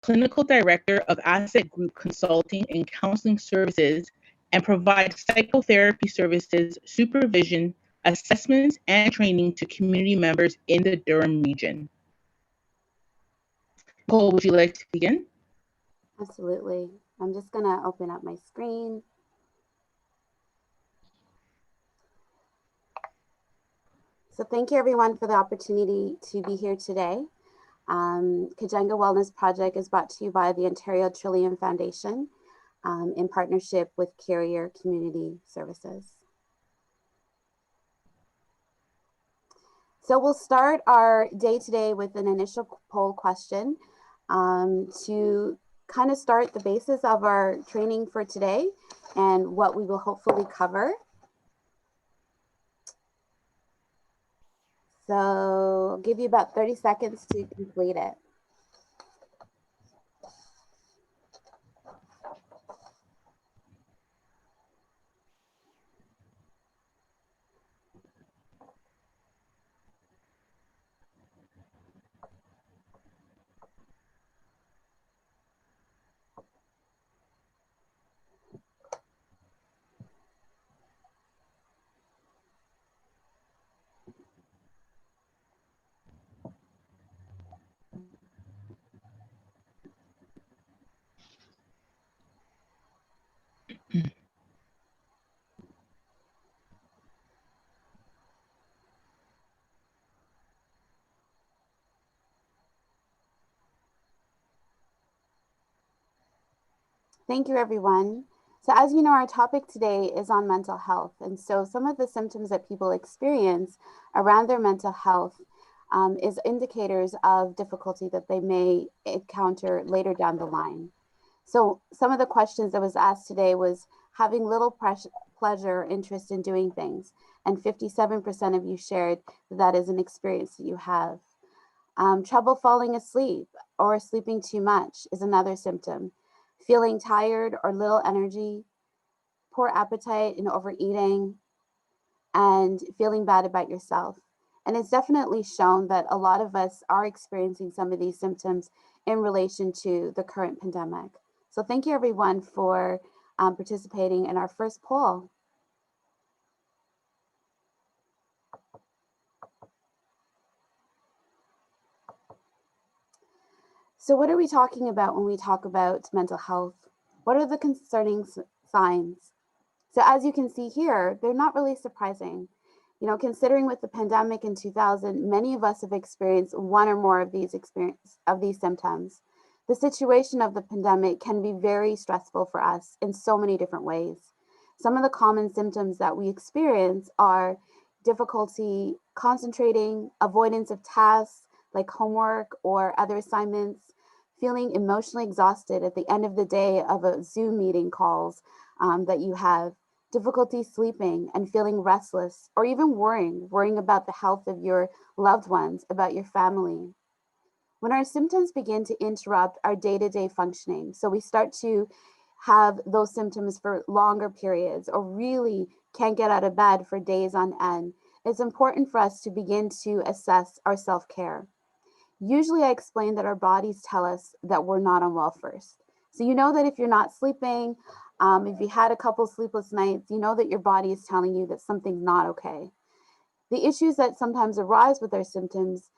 Clinical Director of Asset Group Consulting and Counseling Services, and provides psychotherapy services, supervision, assessments, and training to community members in the Durham region. Nicole, would you like to begin? Absolutely. I'm just going to open up my screen. So thank you everyone for the opportunity to be here today. Kajenga Wellness Project is brought to you by the Ontario Trillium Foundation in partnership with Carrier Community Services. So we'll start our day today with an initial poll question to kind of start the basis of our training for today and what we will hopefully cover. So I'll give you about 30 seconds to complete it. Thank you, everyone. So as you know, our topic today is on mental health. And so some of the symptoms that people experience around their mental health is indicators of difficulty that they may encounter later down the line. So some of the questions that was asked today was having little pleasure, interest in doing things. And 57% of you shared that is an experience that you have. Trouble falling asleep or sleeping too much is another symptom. Feeling tired or little energy, poor appetite and overeating, and feeling bad about yourself. And it's definitely shown that a lot of us are experiencing some of these symptoms in relation to the current pandemic. So thank you everyone for participating in our first poll. So what are we talking about when we talk about mental health? What are the concerning signs? So as you can see here, they're not really surprising. You know, considering with the pandemic in 2000, many of us have experienced one or more of these symptoms. The situation of the pandemic can be very stressful for us in so many different ways. Some of the common symptoms that we experience are difficulty concentrating, avoidance of tasks like homework or other assignments, feeling emotionally exhausted at the end of the day of a Zoom meeting calls that you have, difficulty sleeping and feeling restless, or even worrying about the health of your loved ones, about your family. When our symptoms begin to interrupt our day-to-day functioning, so we start to have those symptoms for longer periods or really can't get out of bed for days on end, it's important for us to begin to assess our self-care. Usually I explain that our bodies tell us that we're not unwell first. So you know that if you're not sleeping, if you had a couple sleepless nights, you know that your body is telling you that something's not okay. The issues that sometimes arise with our symptoms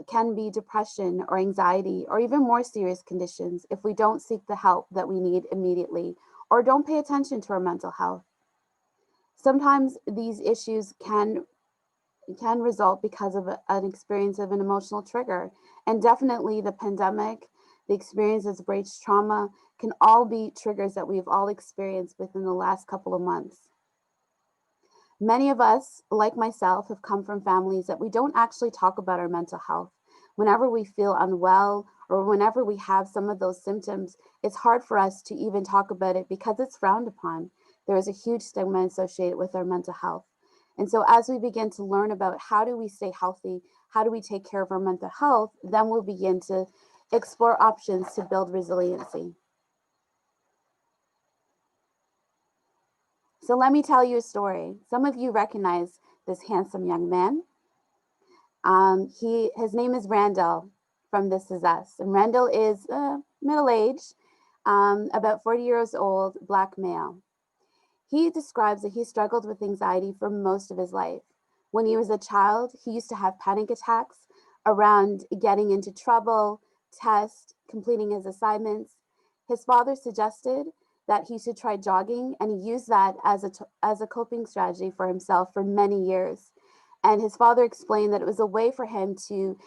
can be depression or anxiety or even more serious conditions if we don't seek the help that we need immediately or don't pay attention to our mental health. Sometimes these issues can result because of an experience of an emotional trigger. And definitely the pandemic, the experience of brain trauma can all be triggers that we've all experienced within the last couple of months. Many of us, like myself, have come from families that we don't actually talk about our mental health. Whenever we feel unwell or whenever we have some of those symptoms, it's hard for us to even talk about it because it's frowned upon. There is a huge stigma associated with our mental health. And so as we begin to learn about how do we stay healthy, how do we take care of our mental health, then we'll begin to explore options to build resiliency. So let me tell you a story. Some of you recognize this handsome young man. His name is Randall. from This Is Us. And Randall is middle-aged, about 40 years old, Black male. He describes that he struggled with anxiety for most of his life. When he was a child, he used to have panic attacks around getting into trouble, tests, completing his assignments. His father suggested that he should try jogging, and he used that as a coping strategy for himself for many years. And his father explained that it was a way for him to,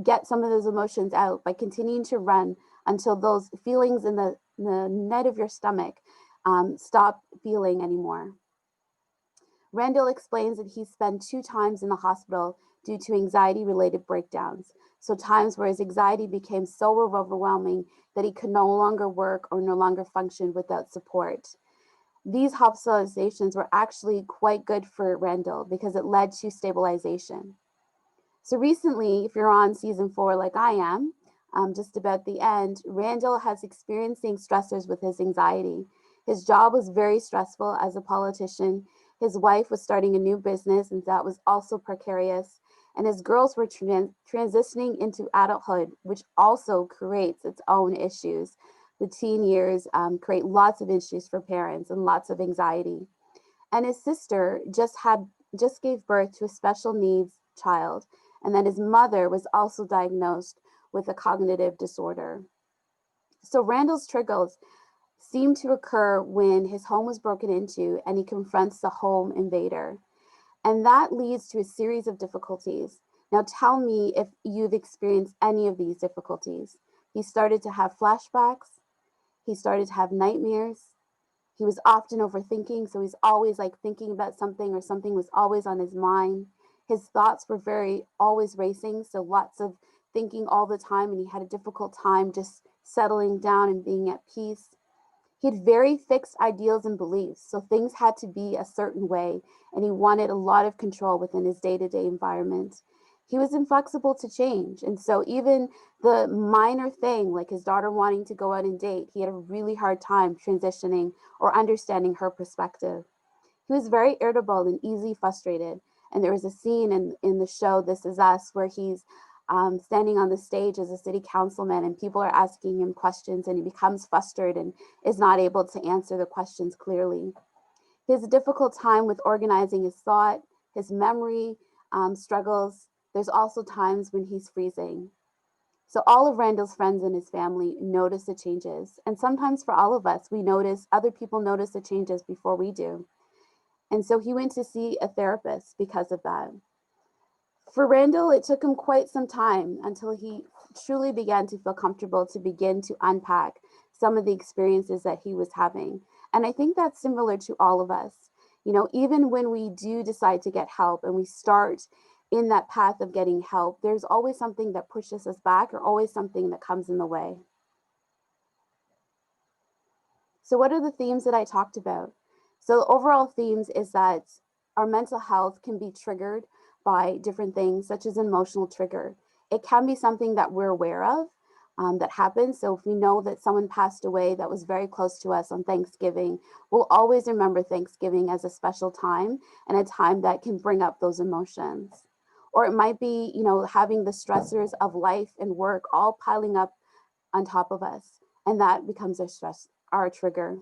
get some of those emotions out by continuing to run until those feelings in the net of your stomach stop feeling anymore. Randall explains that he spent 2 times in the hospital due to anxiety related breakdowns. So, times where his anxiety became so overwhelming that he could no longer work or no longer function without support. These hospitalizations were actually quite good for Randall because it led to stabilization. So recently, if you're on season 4 like I am, just about the end, Randall has experiencing stressors with his anxiety. His job was very stressful as a politician. His wife was starting a new business, and that was also precarious. And his girls were transitioning into adulthood, which also creates its own issues. The teen years create lots of issues for parents and lots of anxiety. And his sister just gave birth to a special needs child, and then his mother was also diagnosed with a cognitive disorder. So Randall's triggers seem to occur when his home was broken into and he confronts the home invader. And that leads to a series of difficulties. Now tell me if you've experienced any of these difficulties. He started to have flashbacks. He started to have nightmares. He was often overthinking, so he's always like thinking about something or something was always on his mind. His thoughts were very always racing, so lots of thinking all the time, and he had a difficult time just settling down and being at peace. He had very fixed ideals and beliefs, so things had to be a certain way, and he wanted a lot of control within his day-to-day environment. He was inflexible to change, and so even the minor thing, like his daughter wanting to go out and date, he had a really hard time transitioning or understanding her perspective. He was very irritable and easily frustrated, and there was a scene in the show This Is Us where he's standing on the stage as a city councilman, and people are asking him questions, and he becomes frustrated and is not able to answer the questions clearly. He has a difficult time with organizing his thought, his memory struggles. There's also times when he's freezing. So all of Randall's friends and his family notice the changes. And sometimes for all of us, other people notice the changes before we do. And so he went to see a therapist because of that. For Randall, it took him quite some time until he truly began to feel comfortable to begin to unpack some of the experiences that he was having. And I think that's similar to all of us. Even when we do decide to get help and we start in that path of getting help, there's always something that pushes us back or always something that comes in the way. So, what are the themes that I talked about? So, the overall themes is that our mental health can be triggered by different things, such as an emotional trigger. It can be something that we're aware of that happens. So, if we know that someone passed away that was very close to us on Thanksgiving, we'll always remember Thanksgiving as a special time and a time that can bring up those emotions. Or it might be, having the stressors of life and work all piling up on top of us, and that becomes our trigger.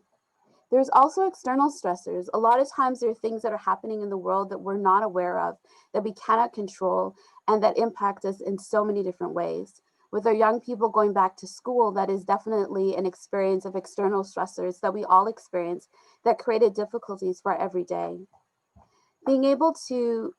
There's also external stressors. A lot of times there are things that are happening in the world that we're not aware of, that we cannot control, and that impact us in so many different ways. With our young people going back to school, that is definitely an experience of external stressors that we all experience that created difficulties for our everyday. Being able to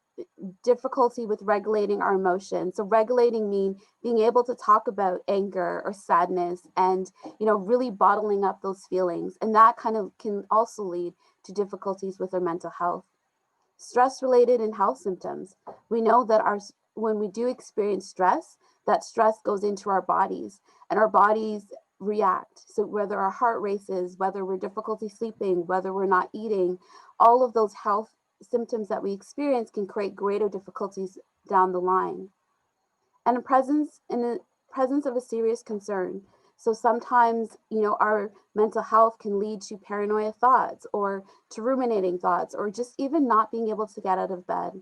difficulty with regulating our emotions. So regulating mean being able to talk about anger or sadness and, really bottling up those feelings. And that kind of can also lead to difficulties with our mental health. Stress related and health symptoms. We know that when we do experience stress, that stress goes into our bodies and our bodies react. So whether our heart races, whether we're difficulty sleeping, whether we're not eating, all of those health symptoms that we experience can create greater difficulties down the line. And in the presence of a serious concern. So sometimes, our mental health can lead to paranoia thoughts or to ruminating thoughts or just even not being able to get out of bed.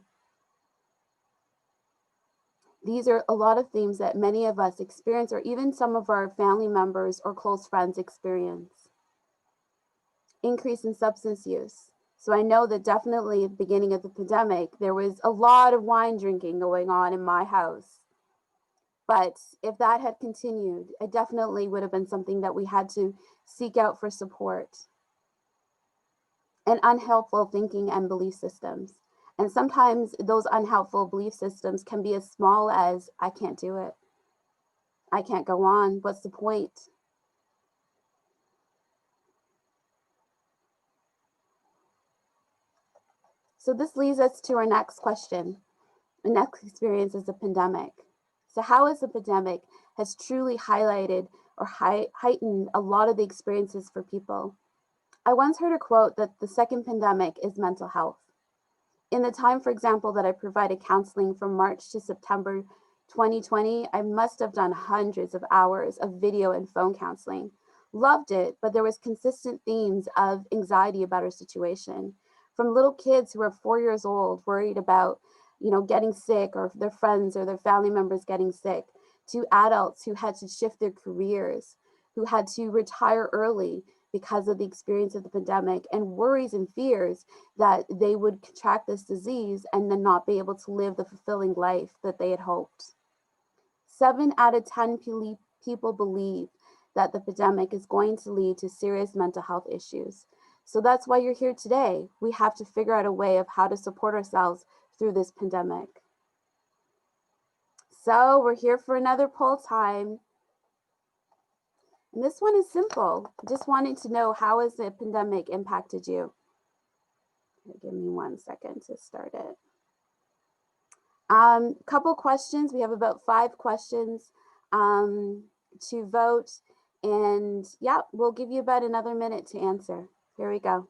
These are a lot of themes that many of us experience, or even some of our family members or close friends experience. Increase in substance use. So I know that definitely at the beginning of the pandemic, there was a lot of wine drinking going on in my house. But if that had continued, it definitely would have been something that we had to seek out for support. And unhelpful thinking and belief systems. And sometimes those unhelpful belief systems can be as small as, I can't do it. I can't go on. What's the point? So this leads us to our next question. The next experience is the pandemic. So how has the pandemic has truly highlighted or heightened a lot of the experiences for people? I once heard a quote that the second pandemic is mental health. In the time, for example, that I provided counseling from March to September 2020, I must have done hundreds of hours of video and phone counseling. Loved it, but there was consistent themes of anxiety about our situation. From little kids who are 4 years old, worried about, getting sick, or their friends or their family members getting sick, to adults who had to shift their careers, who had to retire early because of the experience of the pandemic, and worries and fears that they would contract this disease and then not be able to live the fulfilling life that they had hoped. 7 out of 10 people believe that the pandemic is going to lead to serious mental health issues. So that's why you're here today. We have to figure out a way of how to support ourselves through this pandemic. So we're here for another poll time. And this one is simple. Just wanting to know, how has the pandemic impacted you? Give me 1 second to start it. Couple questions. We have about 5 questions to vote. And yeah, we'll give you about another minute to answer. Here we go.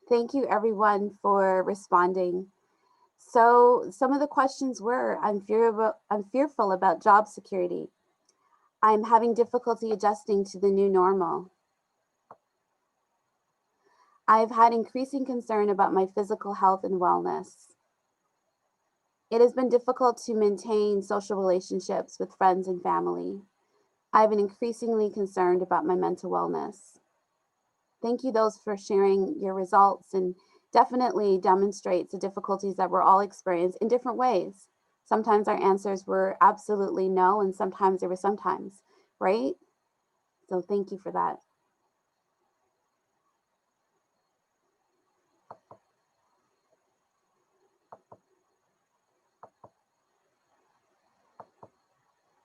Thank you everyone for responding. So some of the questions were, I'm fearful about job security. I'm having difficulty adjusting to the new normal. I've had increasing concern about my physical health and wellness. It has been difficult to maintain social relationships with friends and family. I've been increasingly concerned about my mental wellness. Thank you those for sharing your results, and definitely demonstrates the difficulties that we're all experiencing in different ways. Sometimes our answers were absolutely no, and sometimes there were sometimes, right? So thank you for that.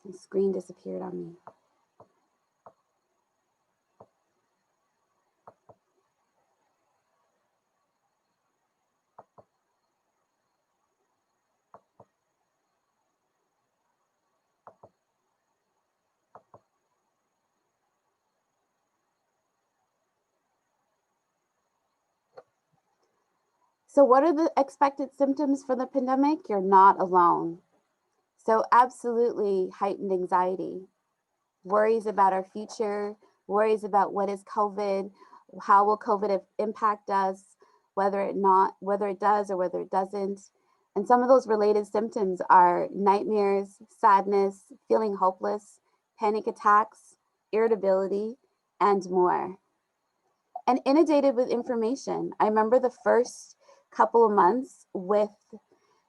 The screen disappeared on me. So what are the expected symptoms for the pandemic? You're not alone. So absolutely heightened anxiety, worries about our future, worries about what is COVID, how will COVID impact us, whether it does or whether it doesn't. And some of those related symptoms are nightmares, sadness, feeling hopeless, panic attacks, irritability, and more. and inundated with information. I remember the first couple of months with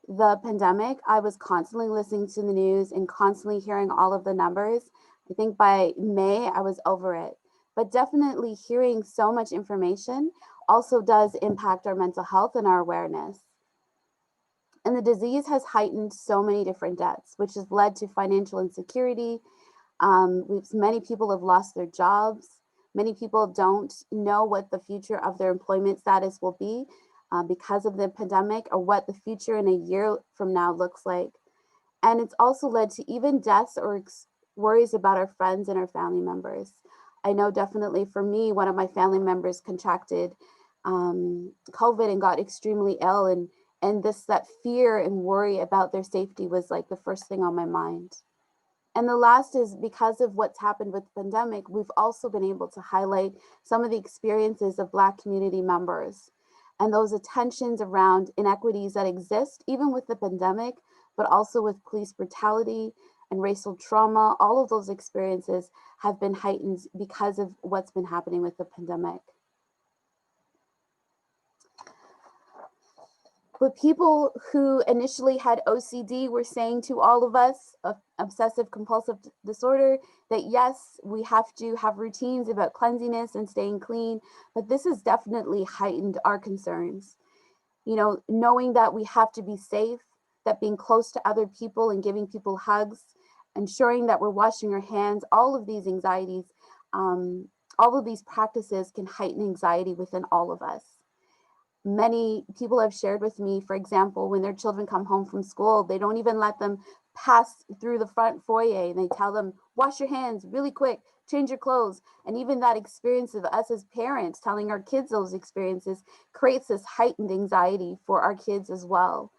the pandemic, I was constantly listening to the news and constantly hearing all of the numbers. I think by May, I was over it. But definitely hearing so much information also does impact our mental health and our awareness. And the disease has heightened so many different deaths, which has led to financial insecurity. Many people have lost their jobs. Many people don't know what the future of their employment status will be because of the pandemic, or what the future in a year from now looks like. And it's also led to even deaths or worries about our friends and our family members. I know definitely for me, one of my family members contracted COVID and got extremely ill, and that fear and worry about their safety was like the first thing on my mind. And the last is, because of what's happened with the pandemic, we've also been able to highlight some of the experiences of Black community members and those attentions around inequities that exist even with the pandemic, but also with police brutality and racial trauma. All of those experiences have been heightened because of what's been happening with the pandemic. But people who initially had OCD were saying to all of us, obsessive compulsive disorder, that yes, we have to have routines about cleanliness and staying clean, but this has definitely heightened our concerns. You know, knowing that we have to be safe, that being close to other people and giving people hugs, ensuring that we're washing our hands, all of these anxieties, all of these practices can heighten anxiety within all of us. Many people have shared with me, for example, when their children come home from school, they don't even let them pass through the front foyer, and they tell them, wash your hands really quick, change your clothes. And even that experience of us as parents telling our kids those experiences creates this heightened anxiety for our kids as well.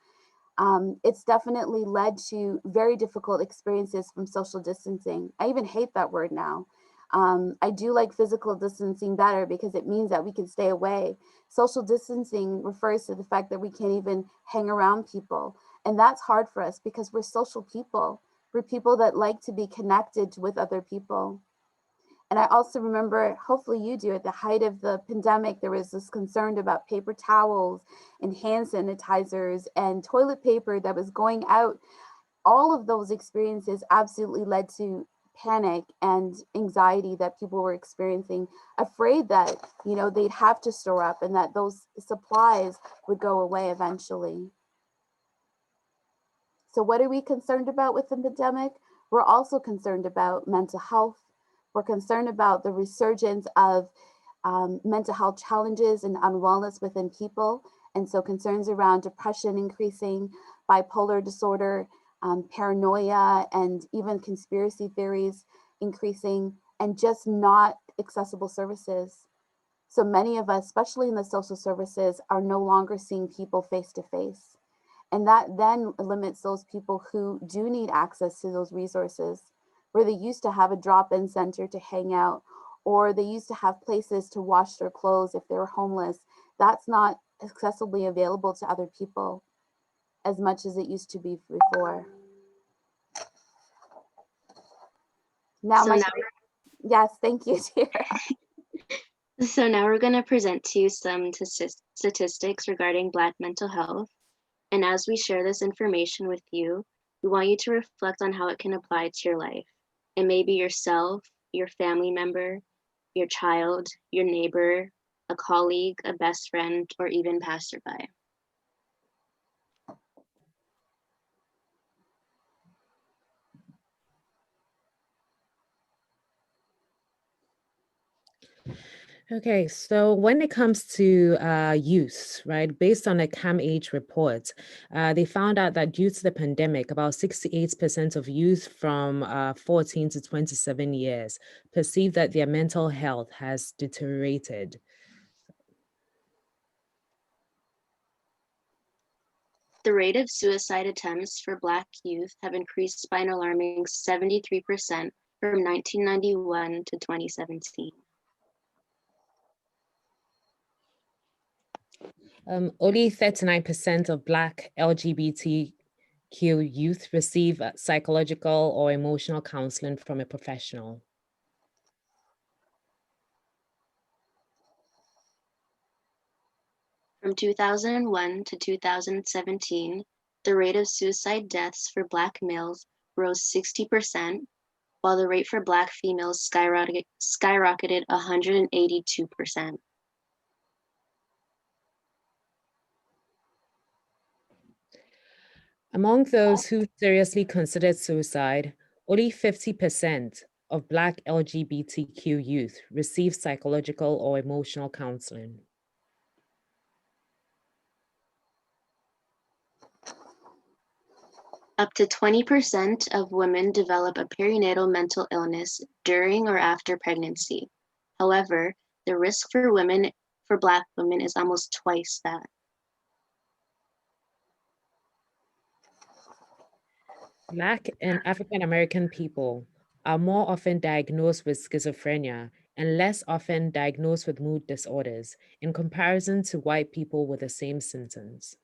It's definitely led to very difficult experiences from social distancing. I even hate that word now. I do like physical distancing better because it means that we can stay away. Social distancing refers to the fact that we can't even hang around people. And that's hard for us because we're social people. We're people that like to be connected with other people. And I also remember, hopefully you do, at the height of the pandemic, there was this concern about paper towels and hand sanitizers and toilet paper that was going out. All of those experiences absolutely led to panic and anxiety that people were experiencing, afraid that, you know, they'd have to store up and that those supplies would go away eventually. So what are we concerned about with the pandemic? We're also concerned about mental health. We're concerned about the resurgence of mental health challenges and unwellness within people. And so concerns around depression increasing, bipolar disorder, paranoia, and even conspiracy theories increasing, and just not accessible services. So many of us, especially in the social services, are no longer seeing people face to face. And that then limits those people who do need access to those resources, where they used to have a drop-in center to hang out, or they used to have places to wash their clothes if they were homeless. That's not accessibly available to other people as much as it used to be before. Now, yes, thank you, Tara. So now we're going to present to you some statistics regarding Black mental health. And as we share this information with you, we want you to reflect on how it can apply to your life. It may be yourself, your family member, your child, your neighbor, a colleague, a best friend, or even passerby. Okay, so when it comes to youth, right, based on a CAMH report, they found out that due to the pandemic, about 68% of youth from 14 to 27 years perceive that their mental health has deteriorated. The rate of suicide attempts for Black youth have increased by an alarming 73% from 1991 to 2017. Only 39% of Black LGBTQ youth receive psychological or emotional counseling from a professional. From 2001 to 2017, the rate of suicide deaths for Black males rose 60%, while the rate for Black females skyrocketed 182%. Among those who seriously considered suicide, only 50% of Black LGBTQ youth received psychological or emotional counseling. Up to 20% of women develop a perinatal mental illness during or after pregnancy. However, the risk for Black women is almost twice that. Black and African American people are more often diagnosed with schizophrenia and less often diagnosed with mood disorders in comparison to white people with the same symptoms.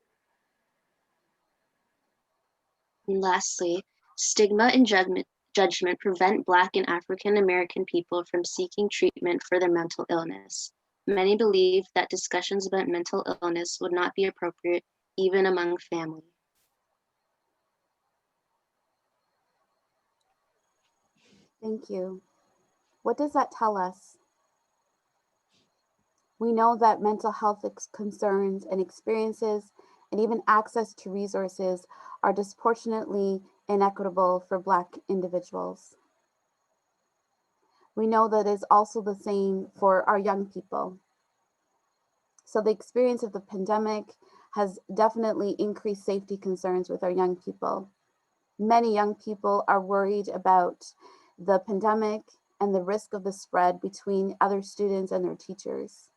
And lastly, stigma and judgment prevent Black and African American people from seeking treatment for their mental illness. Many believe that discussions about mental illness would not be appropriate even among family. Thank you. What does that tell us? We know that mental health concerns and experiences and even access to resources are disproportionately inequitable for Black individuals. We know that is also the same for our young people. So the experience of the pandemic has definitely increased safety concerns with our young people. Many young people are worried about the pandemic and the risk of the spread between other students and their teachers.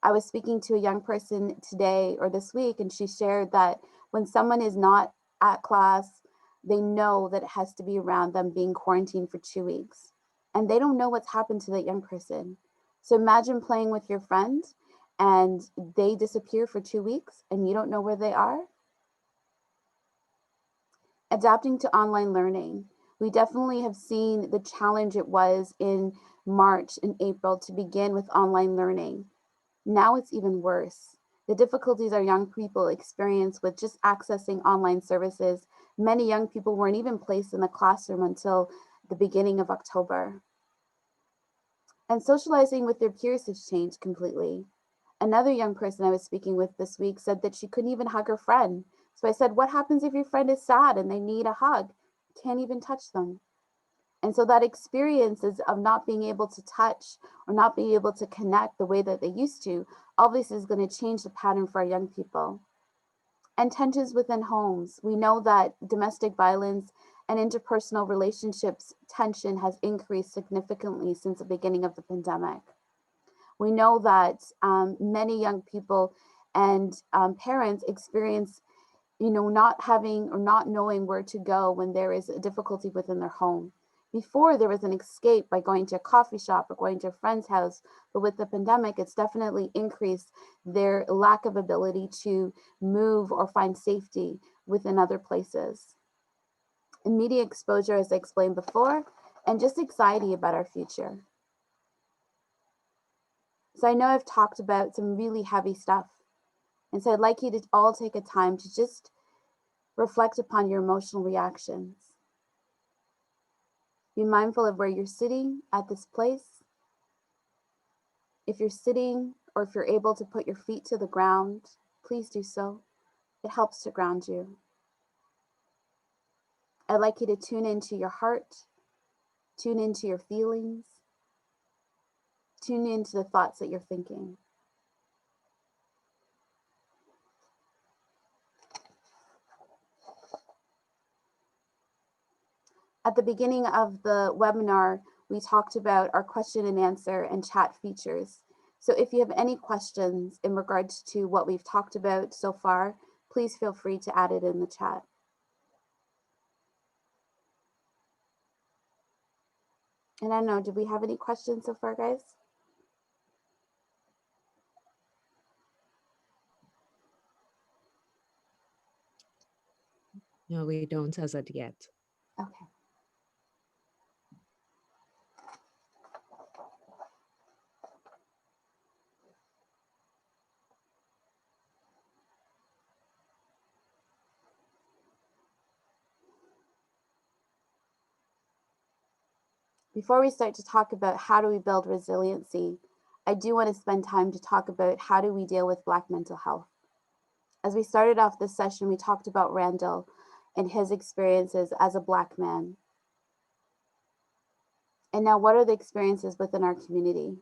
I was speaking to a young person today or this week, and she shared that when someone is not at class, they know that it has to be around them being quarantined for 2 weeks. And they don't know what's happened to that young person. So imagine playing with your friend and they disappear for 2 weeks and you don't know where they are. Adapting to online learning. We definitely have seen the challenge it was in March and April to begin with online learning. Now it's even worse. The difficulties our young people experience with just accessing online services. Many young people weren't even placed in the classroom until the beginning of October. And socializing with their peers has changed completely. Another young person I was speaking with this week said that she couldn't even hug her friend. So I said, what happens if your friend is sad and they need a hug? Can't even touch them. And so that experiences of not being able to touch or not being able to connect the way that they used to, obviously is going to change the pattern for our young people. And tensions within homes. We know that domestic violence and interpersonal relationships tension has increased significantly since the beginning of the pandemic. We know that many young people and parents experience, not having or not knowing where to go when there is a difficulty within their home. Before, there was an escape by going to a coffee shop or going to a friend's house, but with the pandemic, it's definitely increased their lack of ability to move or find safety within other places. And media exposure, as I explained before, and just anxiety about our future. So I know I've talked about some really heavy stuff. And so I'd like you to all take a time to just reflect upon your emotional reactions. Be mindful of where you're sitting at this place. If you're sitting or if you're able to put your feet to the ground, please do so. It helps to ground you. I'd like you to tune into your heart, tune into your feelings, tune into the thoughts that you're thinking. At the beginning of the webinar, we talked about our question and answer and chat features. So if you have any questions in regards to what we've talked about so far, please feel free to add it in the chat. And I don't know, did we have any questions so far, guys? No, we don't as of yet. Okay. Before we start to talk about how do we build resiliency, I do want to spend time to talk about how do we deal with Black mental health. As we started off this session, we talked about Randall and his experiences as a Black man. And now, what are the experiences within our community?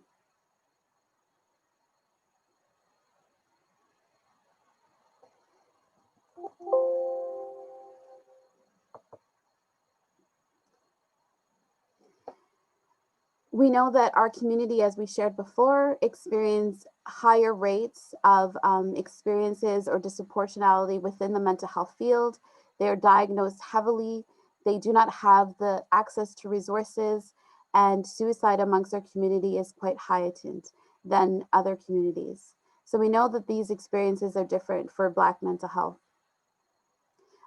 We know that our community, as we shared before, experience higher rates of experiences or disproportionality within the mental health field. They are diagnosed heavily. They do not have the access to resources, and suicide amongst our community is quite heightened than other communities. So we know that these experiences are different for Black mental health.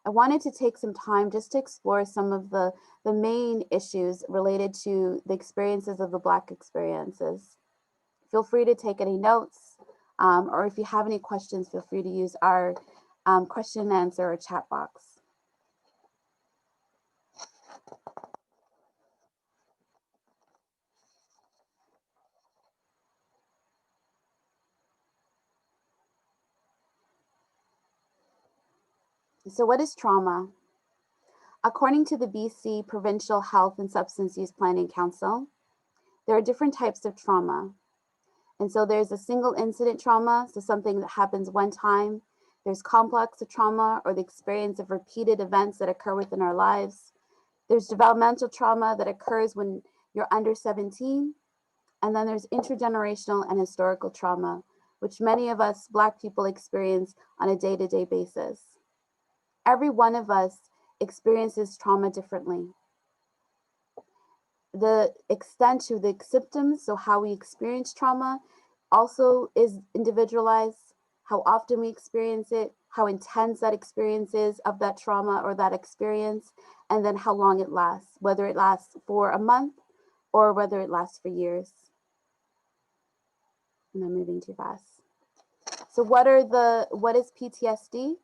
I wanted to take some time just to explore some of the main issues related to the experiences of the Black experiences. Feel free to take any notes, or if you have any questions, feel free to use our question and answer or chat box. So what is trauma? According to the BC Provincial Health and Substance Use Planning Council, there are different types of trauma. And so there's a single incident trauma, so something that happens one time. There's complex trauma, or the experience of repeated events that occur within our lives. There's developmental trauma that occurs when you're under 17. And then there's intergenerational and historical trauma, which many of us Black people experience on a day-to-day basis. Every one of us experiences trauma differently. The extent to the symptoms, so how we experience trauma, also is individualized. How often we experience it, how intense that experience is of that trauma or that experience, and then how long it lasts, whether it lasts for a month or whether it lasts for years. And I'm moving too fast. So what is PTSD?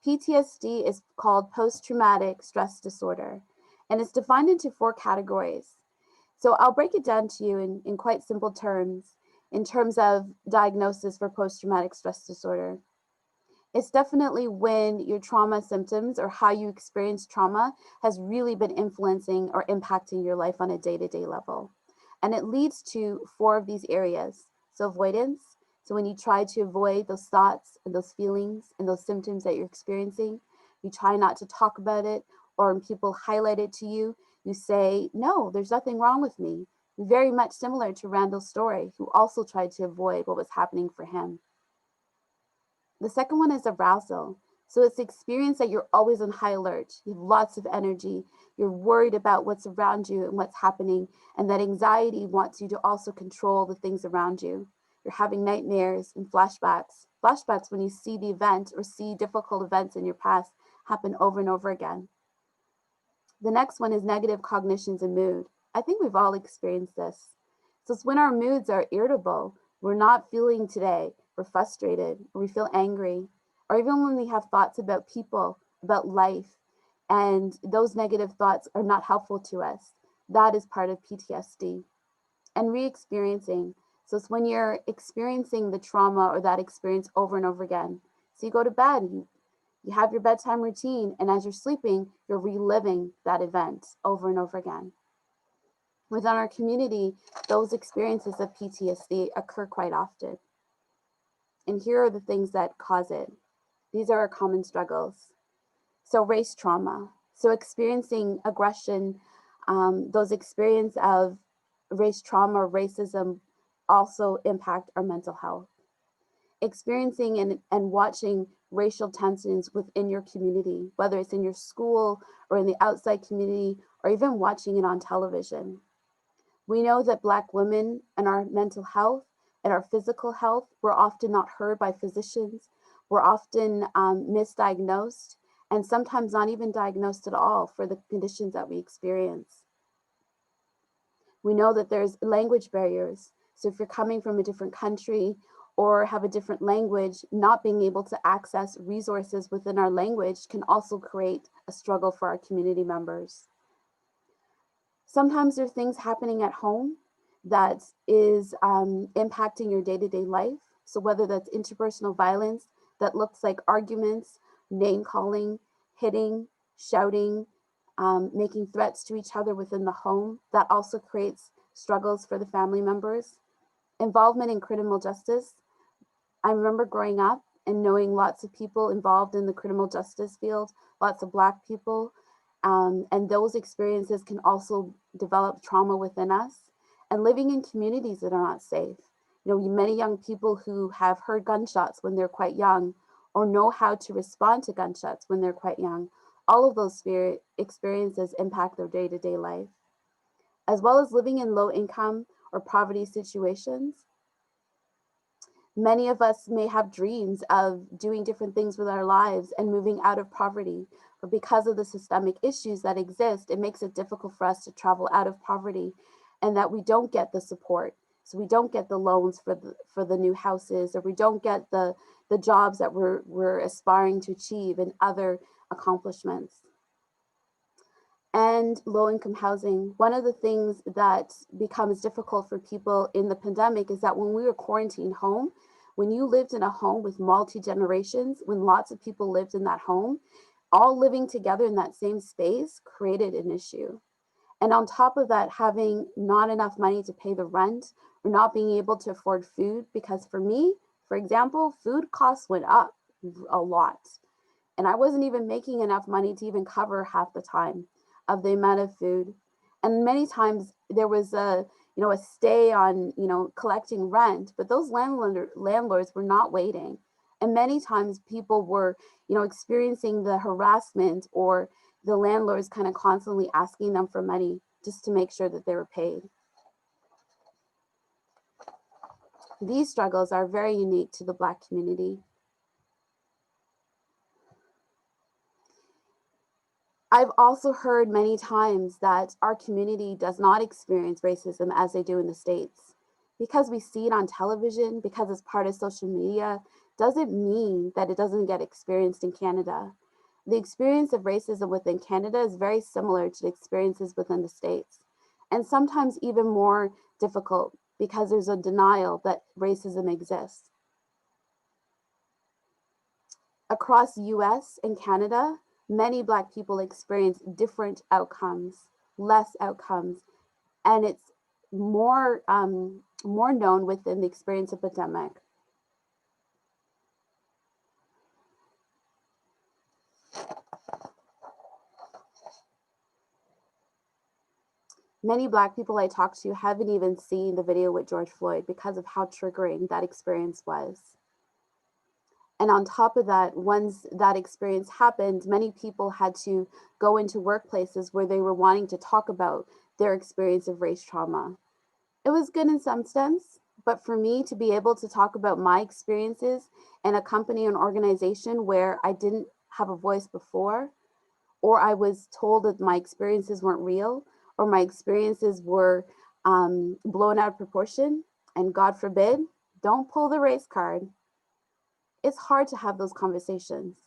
PTSD is called post-traumatic stress disorder, and it's defined into 4 categories. So I'll break it down to you in quite simple terms, in terms of diagnosis for post-traumatic stress disorder. It's definitely when your trauma symptoms or how you experience trauma has really been influencing or impacting your life on a day-to-day level. And it leads to 4 of these areas. So avoidance, so when you try to avoid those thoughts and those feelings and those symptoms that you're experiencing, you try not to talk about it, or when people highlight it to you, you say, no, there's nothing wrong with me. Very much similar to Randall's story, who also tried to avoid what was happening for him. The second one is arousal. So it's the experience that you're always on high alert. You have lots of energy. You're worried about what's around you and what's happening. And that anxiety wants you to also control the things around you. You're having nightmares and flashbacks. Flashbacks when you see the event or see difficult events in your past happen over and over again. The next one is negative cognitions and mood. I think we've all experienced this. So it's when our moods are irritable, we're not feeling today, we're frustrated, or we feel angry, or even when we have thoughts about people, about life, and those negative thoughts are not helpful to us. That is part of PTSD. And re-experiencing. So it's when you're experiencing the trauma or that experience over and over again. So you go to bed, you have your bedtime routine, and as you're sleeping, you're reliving that event over and over again. Within our community, those experiences of PTSD occur quite often. And here are the things that cause it. These are our common struggles. So race trauma. So experiencing aggression, those experiences of race trauma or racism also impact our mental health. Experiencing and watching racial tensions within your community, whether it's in your school or in the outside community, or even watching it on television. We know that Black women and our mental health and our physical health, we're often not heard by physicians. We're often misdiagnosed, and sometimes not even diagnosed at all for the conditions that we experience. We know that there's language barriers. So if you're coming from a different country or have a different language, not being able to access resources within our language can also create a struggle for our community members. Sometimes there are things happening at home that is impacting your day-to-day life. So whether that's interpersonal violence that looks like arguments, name calling, hitting, shouting, making threats to each other within the home, that also creates struggles for the family members. Involvement in criminal justice. I remember growing up and knowing lots of people involved in the criminal justice field, lots of Black people, and those experiences can also develop trauma within us. And living in communities that are not safe. You know, many young people who have heard gunshots when they're quite young or know how to respond to gunshots when they're quite young. All of those experiences impact their day-to-day life, as well as living in low income or poverty situations. Many of us may have dreams of doing different things with our lives and moving out of poverty, but because of the systemic issues that exist, it makes it difficult for us to travel out of poverty, and that we don't get the support. So we don't get the loans for the new houses, or we don't get the jobs that we're aspiring to achieve and other accomplishments. And low-income housing. One of the things that becomes difficult for people in the pandemic is that when we were quarantined home, when you lived in a home with multi-generations, when lots of people lived in that home, all living together in that same space created an issue. And on top of that, having not enough money to pay the rent or not being able to afford food, because for me, for example, food costs went up a lot. And I wasn't even making enough money to even cover half the time of the amount of food. And many times there was a stay on, collecting rent, but those landlords were not waiting. And many times people were, experiencing the harassment, or the landlords kind of constantly asking them for money just to make sure that they were paid. These struggles are very unique to the Black community. I've also heard many times that our community does not experience racism as they do in the States. Because we see it on television, because it's part of social media, doesn't mean that it doesn't get experienced in Canada. The experience of racism within Canada is very similar to the experiences within the States, and sometimes even more difficult because there's a denial that racism exists. Across US and Canada, many Black people experience different outcomes, less outcomes, and it's more known within the experience of pandemic. Many Black people I talk to haven't even seen the video with George Floyd because of how triggering that experience was. And on top of that, once that experience happened, many people had to go into workplaces where they were wanting to talk about their experience of race trauma. It was good in some sense, but for me to be able to talk about my experiences in a company and organization where I didn't have a voice before, or I was told that my experiences weren't real, or my experiences were blown out of proportion, and God forbid, don't pull the race card. It's hard to have those conversations.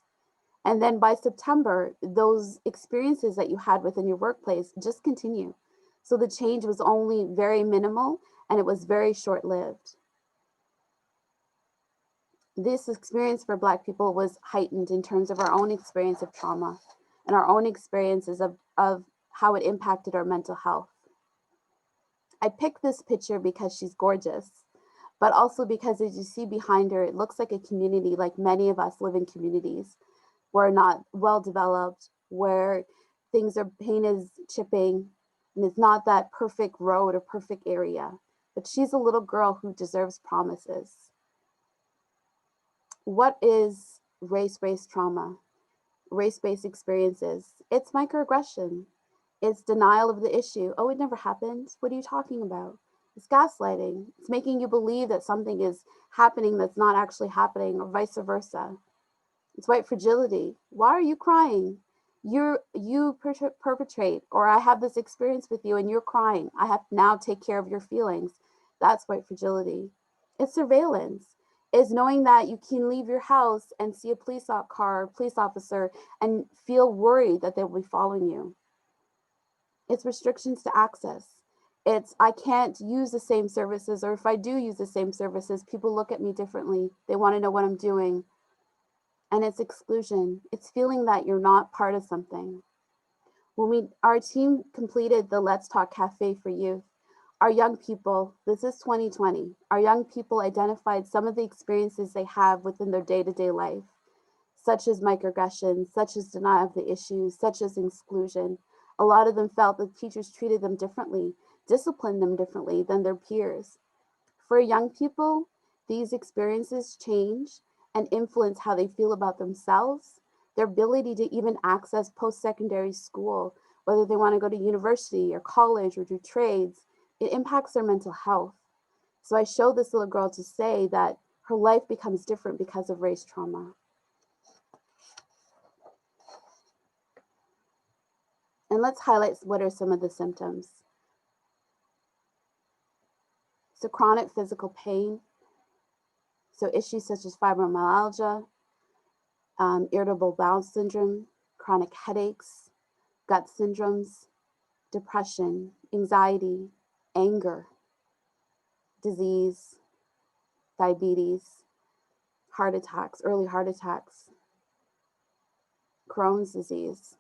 And then by September, those experiences that you had within your workplace just continue. So the change was only very minimal, and it was very short-lived. This experience for Black people was heightened in terms of our own experience of trauma and our own experiences of how it impacted our mental health. I picked this picture because she's gorgeous, but also because as you see behind her, it looks like a community, like many of us live in communities where not well developed, where paint is chipping, and it's not that perfect road or perfect area. But she's a little girl who deserves promises. What is race-based trauma? Race-based experiences? It's microaggression. It's denial of the issue. Oh, it never happened. What are you talking about? It's gaslighting. It's making you believe that something is happening that's not actually happening, or vice versa. It's white fragility. Why are you crying? You perpetrate, or I have this experience with you and you're crying. I have to now take care of your feelings. That's white fragility. It's surveillance. It's knowing that you can leave your house and see a police officer and feel worried that they will be following you. It's restrictions to access. It's I can't use the same services, or if I do use the same services, people look at me differently. They want to know what I'm doing. And it's exclusion. It's feeling that you're not part of something. When our team completed the Let's Talk Cafe for Youth, our young people, this is 2020, our young people identified some of the experiences they have within their day-to-day life, such as microaggressions, such as denial of the issues, such as exclusion. A lot of them felt that teachers treated them differently, disciplined them differently than their peers. For young people, these experiences change and influence how they feel about themselves, their ability to even access post-secondary school, whether they want to go to university or college or do trades. It impacts their mental health. So I showed this little girl to say that her life becomes different because of race trauma. And let's highlight what are some of the symptoms. So chronic physical pain, so issues such as fibromyalgia, irritable bowel syndrome, chronic headaches, gut syndromes, depression, anxiety, anger, disease, diabetes, heart attacks, early heart attacks, Crohn's disease,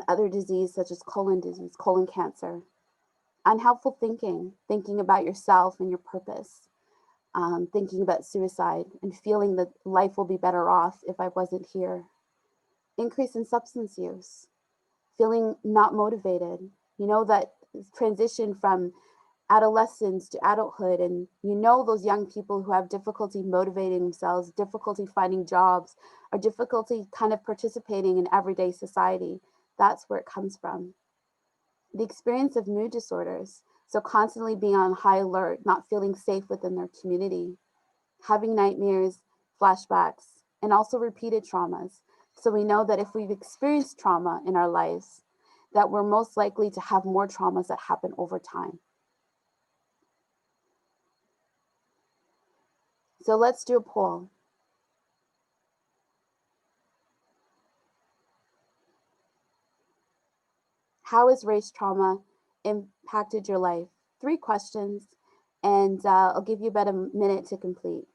other disease such as colon disease, colon cancer, unhelpful thinking, thinking about yourself and your purpose, thinking about suicide and feeling that life will be better off if I wasn't here, increase in substance use, feeling not motivated, that transition from adolescence to adulthood, and those young people who have difficulty motivating themselves, difficulty finding jobs, or difficulty kind of participating in everyday society. That's where it comes from. The experience of mood disorders, so constantly being on high alert, not feeling safe within their community, having nightmares, flashbacks, and also repeated traumas. So we know that if we've experienced trauma in our lives, that we're most likely to have more traumas that happen over time. So let's do a poll. How has race trauma impacted your life? 3 questions, and I'll give you about a minute to complete.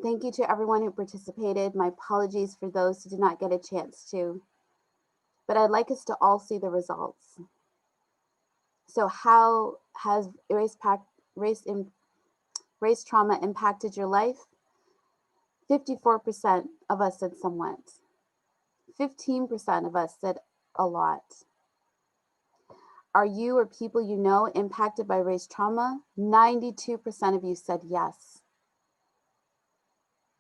Thank you to everyone who participated. My apologies for those who did not get a chance to, but I'd like us to all see the results. So how has race trauma impacted your life? 54% of us said somewhat. 15% of us said a lot. Are you or people you know impacted by race trauma? 92% of you said yes.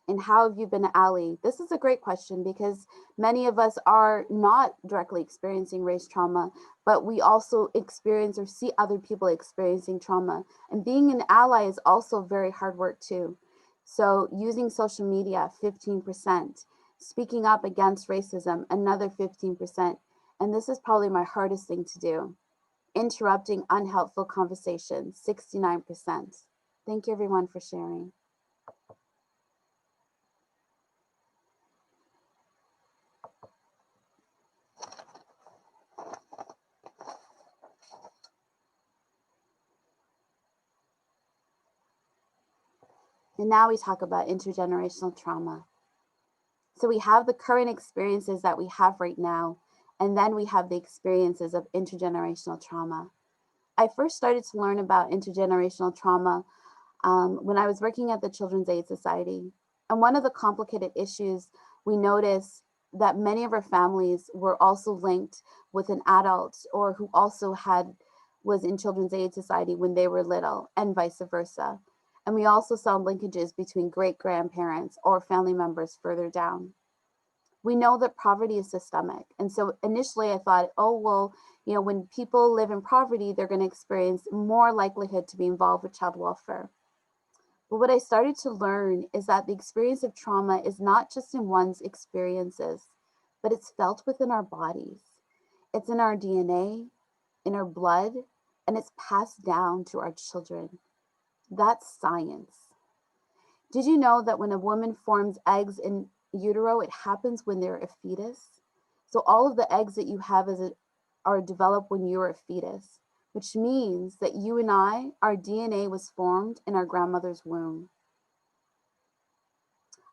And how have you been an ally? This is a great question because many of us are not directly experiencing race trauma, but we also experience or see other people experiencing trauma. And being an ally is also very hard work too. So using social media, 15%, speaking up against racism, another 15%. And this is probably my hardest thing to do. Interrupting unhelpful conversations, 69%. Thank you everyone for sharing. And now we talk about intergenerational trauma. So we have the current experiences that we have right now, and then we have the experiences of intergenerational trauma. I first started to learn about intergenerational trauma when I was working at the Children's Aid Society. And one of the complicated issues we noticed that many of our families were also linked with an adult or who also was in Children's Aid Society when they were little, and vice versa. And we also saw linkages between great-grandparents or family members further down. We know that poverty is systemic. And so initially I thought, oh, well, when people live in poverty, they're going to experience more likelihood to be involved with child welfare. But what I started to learn is that the experience of trauma is not just in one's experiences, but it's felt within our bodies. It's in our DNA, in our blood, and it's passed down to our children. That's science. Did you know that when a woman forms eggs in utero, it happens when they're a fetus? So all of the eggs that you have are developed when you're a fetus, which means that you and I, our DNA was formed in our grandmother's womb.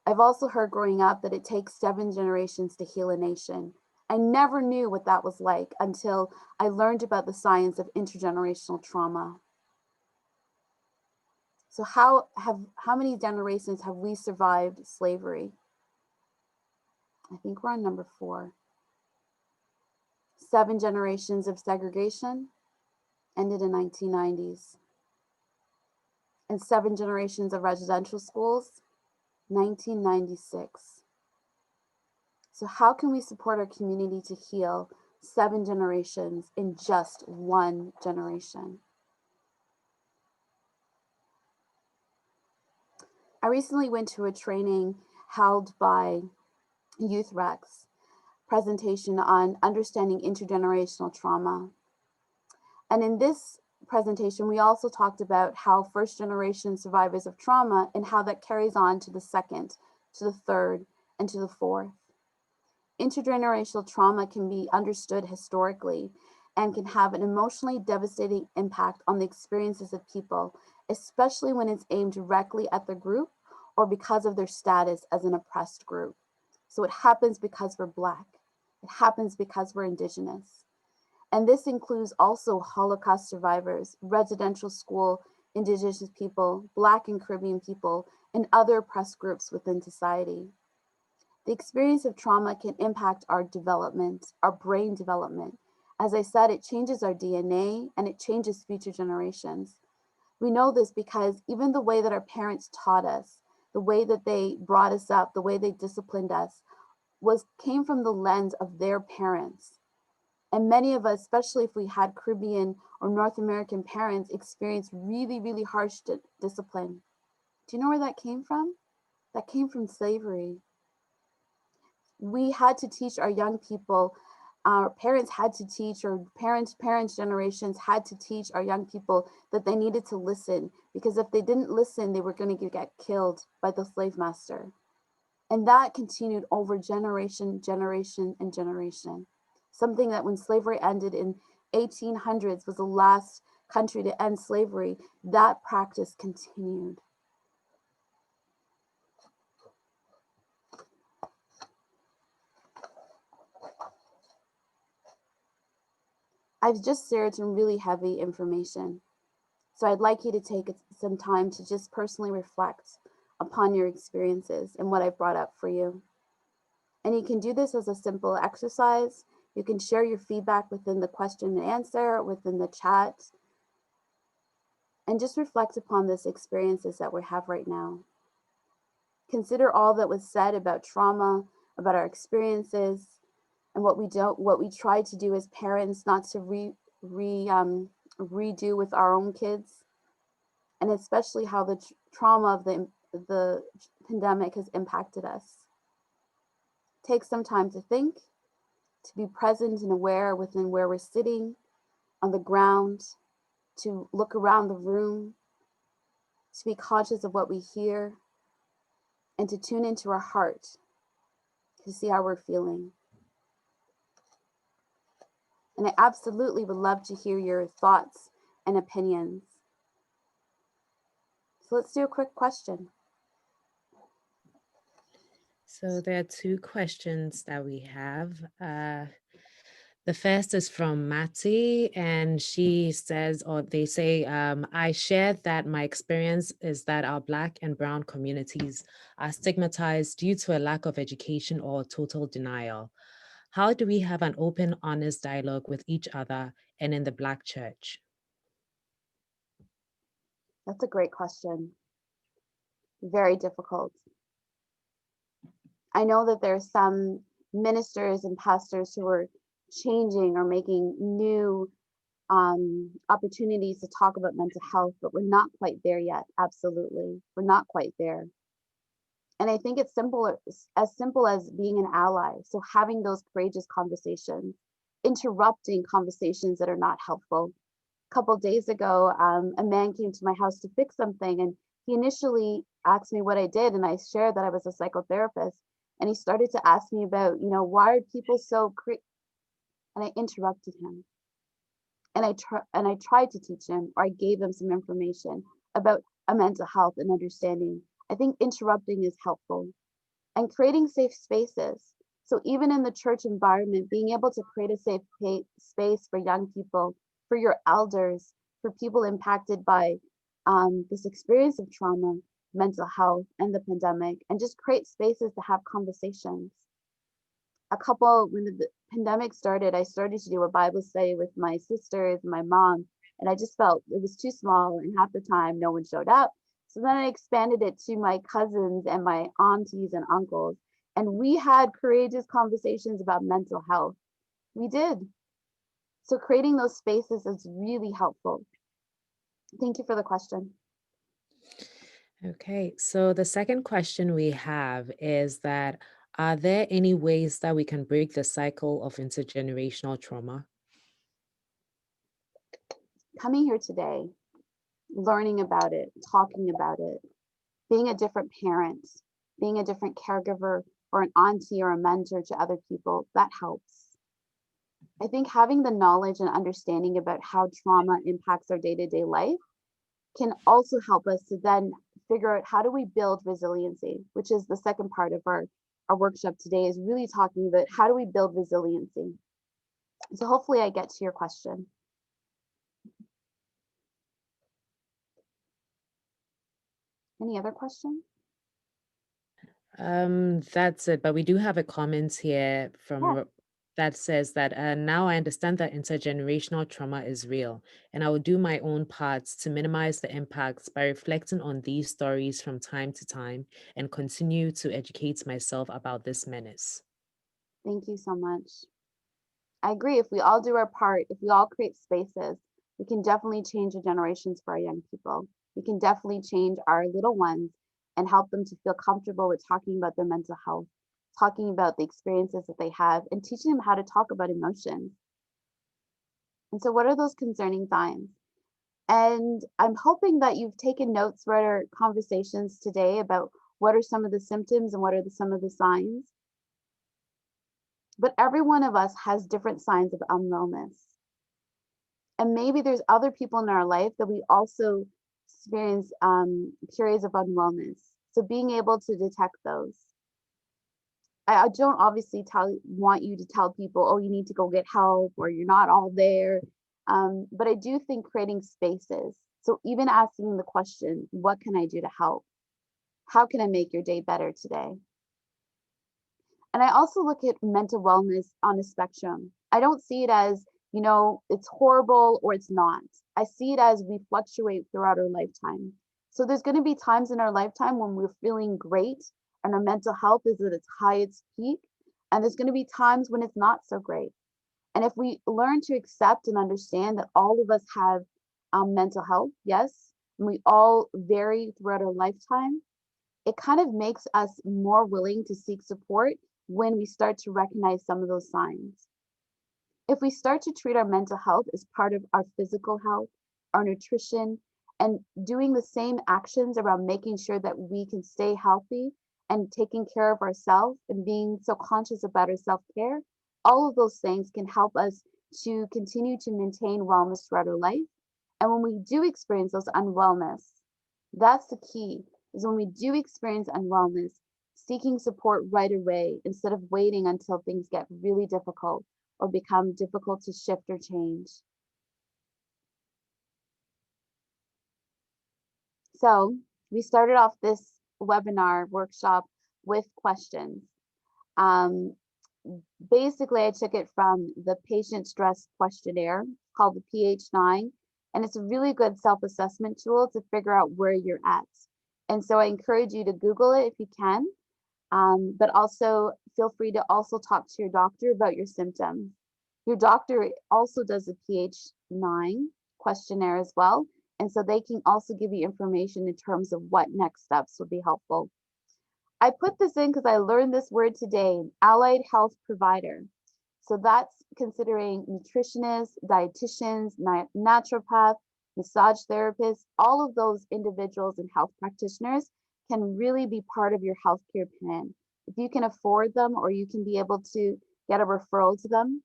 I've also heard growing up that it takes 7 generations to heal a nation. I never knew what that was like until I learned about the science of intergenerational trauma. So how many generations have we survived slavery? I think we're on number 4. 7 generations of segregation ended in 1990s. And 7 generations of residential schools, 1996. So how can we support our community to heal 7 generations in just 1 generation? I recently went to a training held by Youth Rex presentation on understanding intergenerational trauma. And in this presentation, we also talked about how first generation survivors of trauma and how that carries on to the second, to the third, and to the fourth. Intergenerational trauma can be understood historically and can have an emotionally devastating impact on the experiences of people, especially when it's aimed directly at the group or because of their status as an oppressed group. So it happens because we're Black. It happens because we're Indigenous. And this includes also Holocaust survivors, residential school, Indigenous people, Black and Caribbean people, and other oppressed groups within society. The experience of trauma can impact our development, our brain development. As I said, it changes our DNA and it changes future generations. We know this because even the way that our parents taught us, the way that they brought us up, the way they disciplined us, came from the lens of their parents. And many of us, especially if we had Caribbean or North American parents, experienced really, really harsh discipline. Do you know where that came from? That came from slavery. We had to teach our young people, our parents had to teach, or parents' generations had to teach our young people that they needed to listen, because if they didn't listen, they were going to get killed by the slave master. And that continued over generation, and generation. Something that when slavery ended in 1800s was the last country to end slavery, that practice continued. I've just shared some really heavy information. So I'd like you to take some time to just personally reflect upon your experiences and what I've brought up for you. And you can do this as a simple exercise. You can share your feedback within the question and answer, within the chat, and just reflect upon this experiences that we have right now. Consider all that was said about trauma, about our experiences, and what we try to do as parents not to redo with our own kids, and especially how the trauma of the pandemic has impacted us. Take some time to think, to be present and aware within where we're sitting, on the ground, to look around the room, to be conscious of what we hear, and to tune into our heart to see how we're feeling. And I absolutely would love to hear your thoughts and opinions. So let's do a quick question. So there are two questions that we have. The first is from Matty, and she says, or they say, I share that my experience is that our Black and Brown communities are stigmatized due to a lack of education or total denial. How do we have an open, honest dialogue with each other and in the Black church? That's a great question. Very difficult. I know that there's some ministers and pastors who are changing or making new opportunities to talk about mental health, but we're not quite there yet. Absolutely. We're not quite there. And I think it's as simple as being an ally. So having those courageous conversations, interrupting conversations that are not helpful. A couple days ago, a man came to my house to fix something, and he initially asked me what I did, and I shared that I was a psychotherapist. And he started to ask me about, why are people so and I interrupted him. And I tried to teach him, or I gave him some information about a mental health and understanding. I think interrupting is helpful, and creating safe spaces. So even in the church environment, being able to create a safe space for young people, for your elders, for people impacted by this experience of trauma, mental health, and the pandemic, and just create spaces to have conversations. When the pandemic started, I started to do a Bible study with my sisters and my mom, and I just felt it was too small, and half the time no one showed up. So then I expanded it to my cousins and my aunties and uncles, and we had courageous conversations about mental health. We did. So creating those spaces is really helpful. Thank you for the question. Okay, so the second question we have is that, are there any ways that we can break the cycle of intergenerational trauma? Coming here today, learning about it, talking about it, being a different parent, being a different caregiver or an auntie or a mentor to other people, that helps. I think having the knowledge and understanding about how trauma impacts our day-to-day life can also help us to then figure out, how do we build resiliency, which is the second part of our workshop today, is really talking about how do we build resiliency. So hopefully I get to your question. Any other questions? That's it, but we do have a comment here Yeah. that says that now I understand that intergenerational trauma is real, and I will do my own parts to minimize the impacts by reflecting on these stories from time to time and continue to educate myself about this menace. Thank you so much. I agree. If we all do our part, if we all create spaces, we can definitely change the generations for our young people. We can definitely change our little ones and help them to feel comfortable with talking about their mental health, talking about the experiences that they have, and teaching them how to talk about emotions. And so, what are those concerning signs? And I'm hoping that you've taken notes for our conversations today about what are some of the symptoms and what are some of the signs. But every one of us has different signs of unwellness. And maybe there's other people in our life that we also experience periods of unwellness. So being able to detect those. I don't obviously want you to tell people, oh, you need to go get help or you're not all there. But I do think creating spaces. So even asking the question, what can I do to help? How can I make your day better today? And I also look at mental wellness on a spectrum. I don't see it as, it's horrible or it's not. I see it as we fluctuate throughout our lifetime. So there's going to be times in our lifetime when we're feeling great and our mental health is at its highest peak. And there's going to be times when it's not so great. And if we learn to accept and understand that all of us have mental health, yes, and we all vary throughout our lifetime, it kind of makes us more willing to seek support when we start to recognize some of those signs. If we start to treat our mental health as part of our physical health, our nutrition, and doing the same actions around making sure that we can stay healthy and taking care of ourselves and being so conscious about our self-care, all of those things can help us to continue to maintain wellness throughout our life. And when we do experience those unwellness, that's the key, is when we do experience unwellness, seeking support right away instead of waiting until things get really difficult or become difficult to shift or change. So we started off this webinar workshop with questions. Um, Basically, I took it from the patient stress questionnaire called the PH9, and it's a really good self-assessment tool to figure out where you're at. And so I encourage you to Google it if you can, but also feel free to also talk to your doctor about your symptoms. Your doctor also does a PH9 questionnaire as well, and so they can also give you information in terms of what next steps would be helpful. I put this in because I learned this word today, allied health provider. So that's considering nutritionists, dietitians, naturopath, massage therapists, all of those individuals and health practitioners can really be part of your healthcare plan. If you can afford them or you can be able to get a referral to them.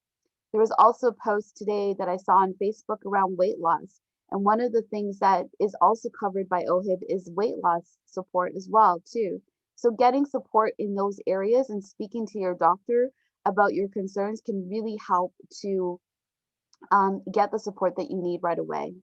There was also a post today that I saw on Facebook around weight loss. And one of the things that is also covered by OHIB is weight loss support as well, too. So getting support in those areas and speaking to your doctor about your concerns can really help to get the support that you need right away.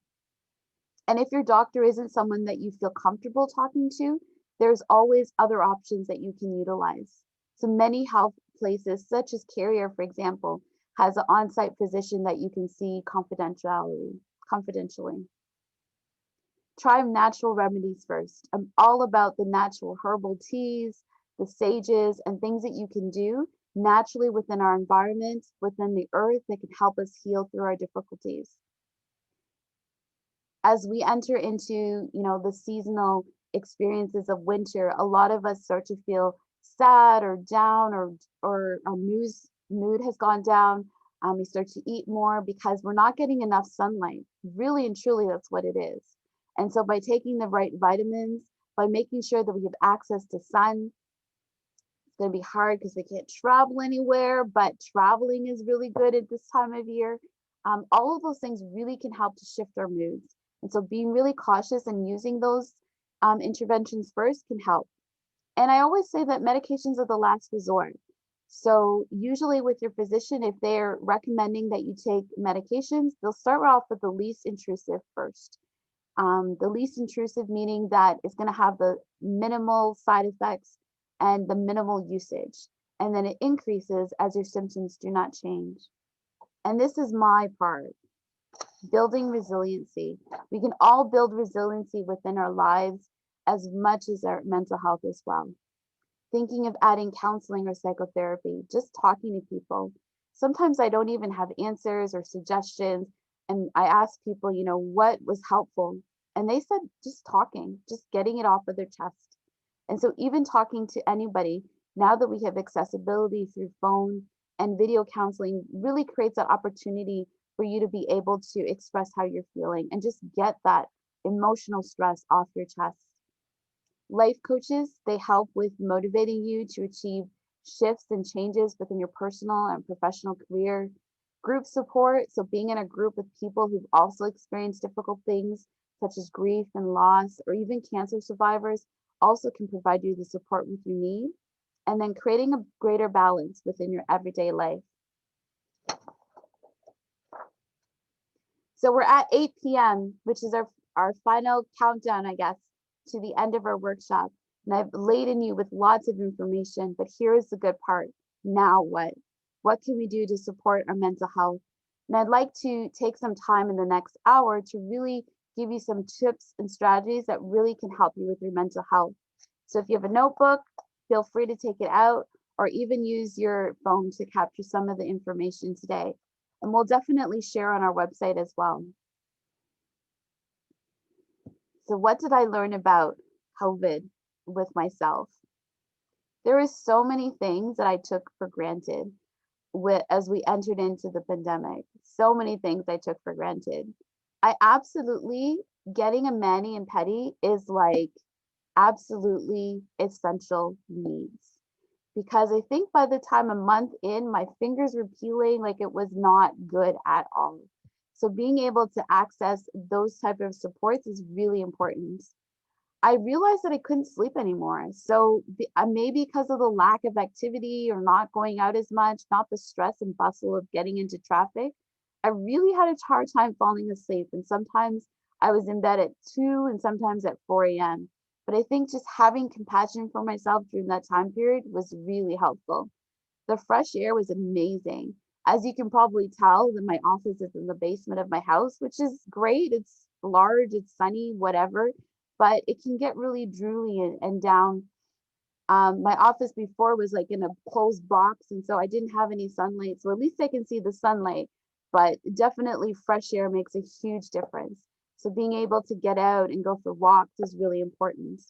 And if your doctor isn't someone that you feel comfortable talking to, there's always other options that you can utilize. So many health places, such as Carrier, for example, has an on-site physician that you can see confidentially. Try natural remedies first. I'm all about the natural herbal teas, the sages, and things that you can do naturally within our environment, within the earth that can help us heal through our difficulties. As we enter into, the seasonal experiences of winter, a lot of us start to feel sad or down, or our mood has gone down. We start to eat more because we're not getting enough sunlight. Really and truly, that's what it is. And so by taking the right vitamins, by making sure that we have access to sun, it's going to be hard because they can't travel anywhere, but traveling is really good at this time of year. All of those things really can help to shift our moods. And so being really cautious and using those interventions first can help. And I always say that medications are the last resort. So usually with your physician, if they're recommending that you take medications, they'll start off with the least intrusive first. The least intrusive meaning that it's going to have the minimal side effects and the minimal usage. And then it increases as your symptoms do not change. And this is my part, building resiliency. We can all build resiliency within our lives as much as our mental health as well. Thinking of adding counseling or psychotherapy, just talking to people. Sometimes I don't even have answers or suggestions. And I ask people, what was helpful? And they said just talking, just getting it off of their chest. And so even talking to anybody, now that we have accessibility through phone and video counseling, really creates that opportunity for you to be able to express how you're feeling and just get that emotional stress off your chest. Life coaches, they help with motivating you to achieve shifts and changes within your personal and professional career. Group support, so being in a group with people who've also experienced difficult things such as grief and loss, or even cancer survivors, also can provide you the support you need. And then creating a greater balance within your everyday life. So we're at 8 p.m., which is our final countdown, I guess, to the end of our workshop. And I've laden you with lots of information, but here is the good part. Now what? What can we do to support our mental health? And I'd like to take some time in the next hour to really give you some tips and strategies that really can help you with your mental health. So if you have a notebook, feel free to take it out or even use your phone to capture some of the information today. And we'll definitely share on our website as well. So what did I learn about COVID with myself? There is so many things that I took for granted as we entered into the pandemic. So many things I took for granted. I absolutely, getting a mani and pedi is like absolutely essential needs. Because I think by the time a month in, my fingers were peeling like it was not good at all. So being able to access those type of supports is really important. I realized that I couldn't sleep anymore. So maybe because of the lack of activity or not going out as much, not the stress and bustle of getting into traffic, I really had a hard time falling asleep. And sometimes I was in bed at 2 and sometimes at 4 a.m. But I think just having compassion for myself during that time period was really helpful. The fresh air was amazing. As you can probably tell, that my office is in the basement of my house, which is great. It's large, it's sunny, whatever, but it can get really drooly and down. My office before was like in a closed box, and so I didn't have any sunlight. So at least I can see the sunlight, but definitely fresh air makes a huge difference. So being able to get out and go for walks is really important.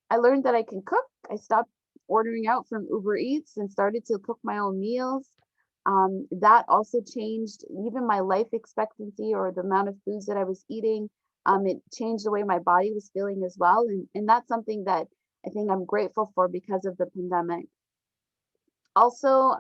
I learned that I can cook. I stopped ordering out from Uber Eats and started to cook my own meals. That also changed even my life expectancy or the amount of foods that I was eating. It changed the way my body was feeling as well. And that's something that I think I'm grateful for because of the pandemic. Also,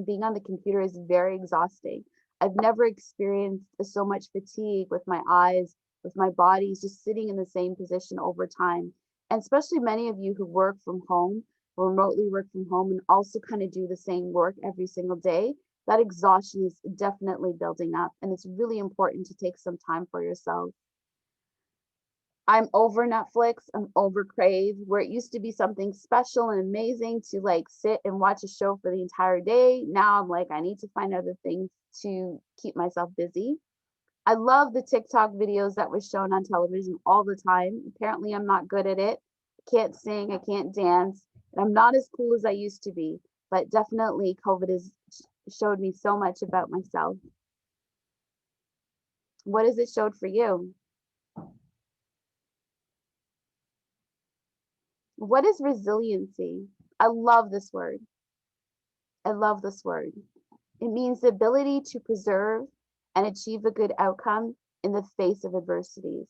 being on the computer is very exhausting. I've never experienced so much fatigue with my eyes, with my body, just sitting in the same position over time. And especially many of you who work from home, or remotely work from home, and also kind of do the same work every single day, that exhaustion is definitely building up. And it's really important to take some time for yourself. I'm over Netflix. I'm over Crave, where it used to be something special and amazing to like sit and watch a show for the entire day. Now I'm like, I need to find other things to keep myself busy. I love the TikTok videos that were shown on television all the time. Apparently, I'm not good at it. I can't sing, I can't dance, and I'm not as cool as I used to be. But definitely, COVID has showed me so much about myself. What has it showed for you? What is resiliency? I love this word. I love this word. It means the ability to preserve and achieve a good outcome in the face of adversities.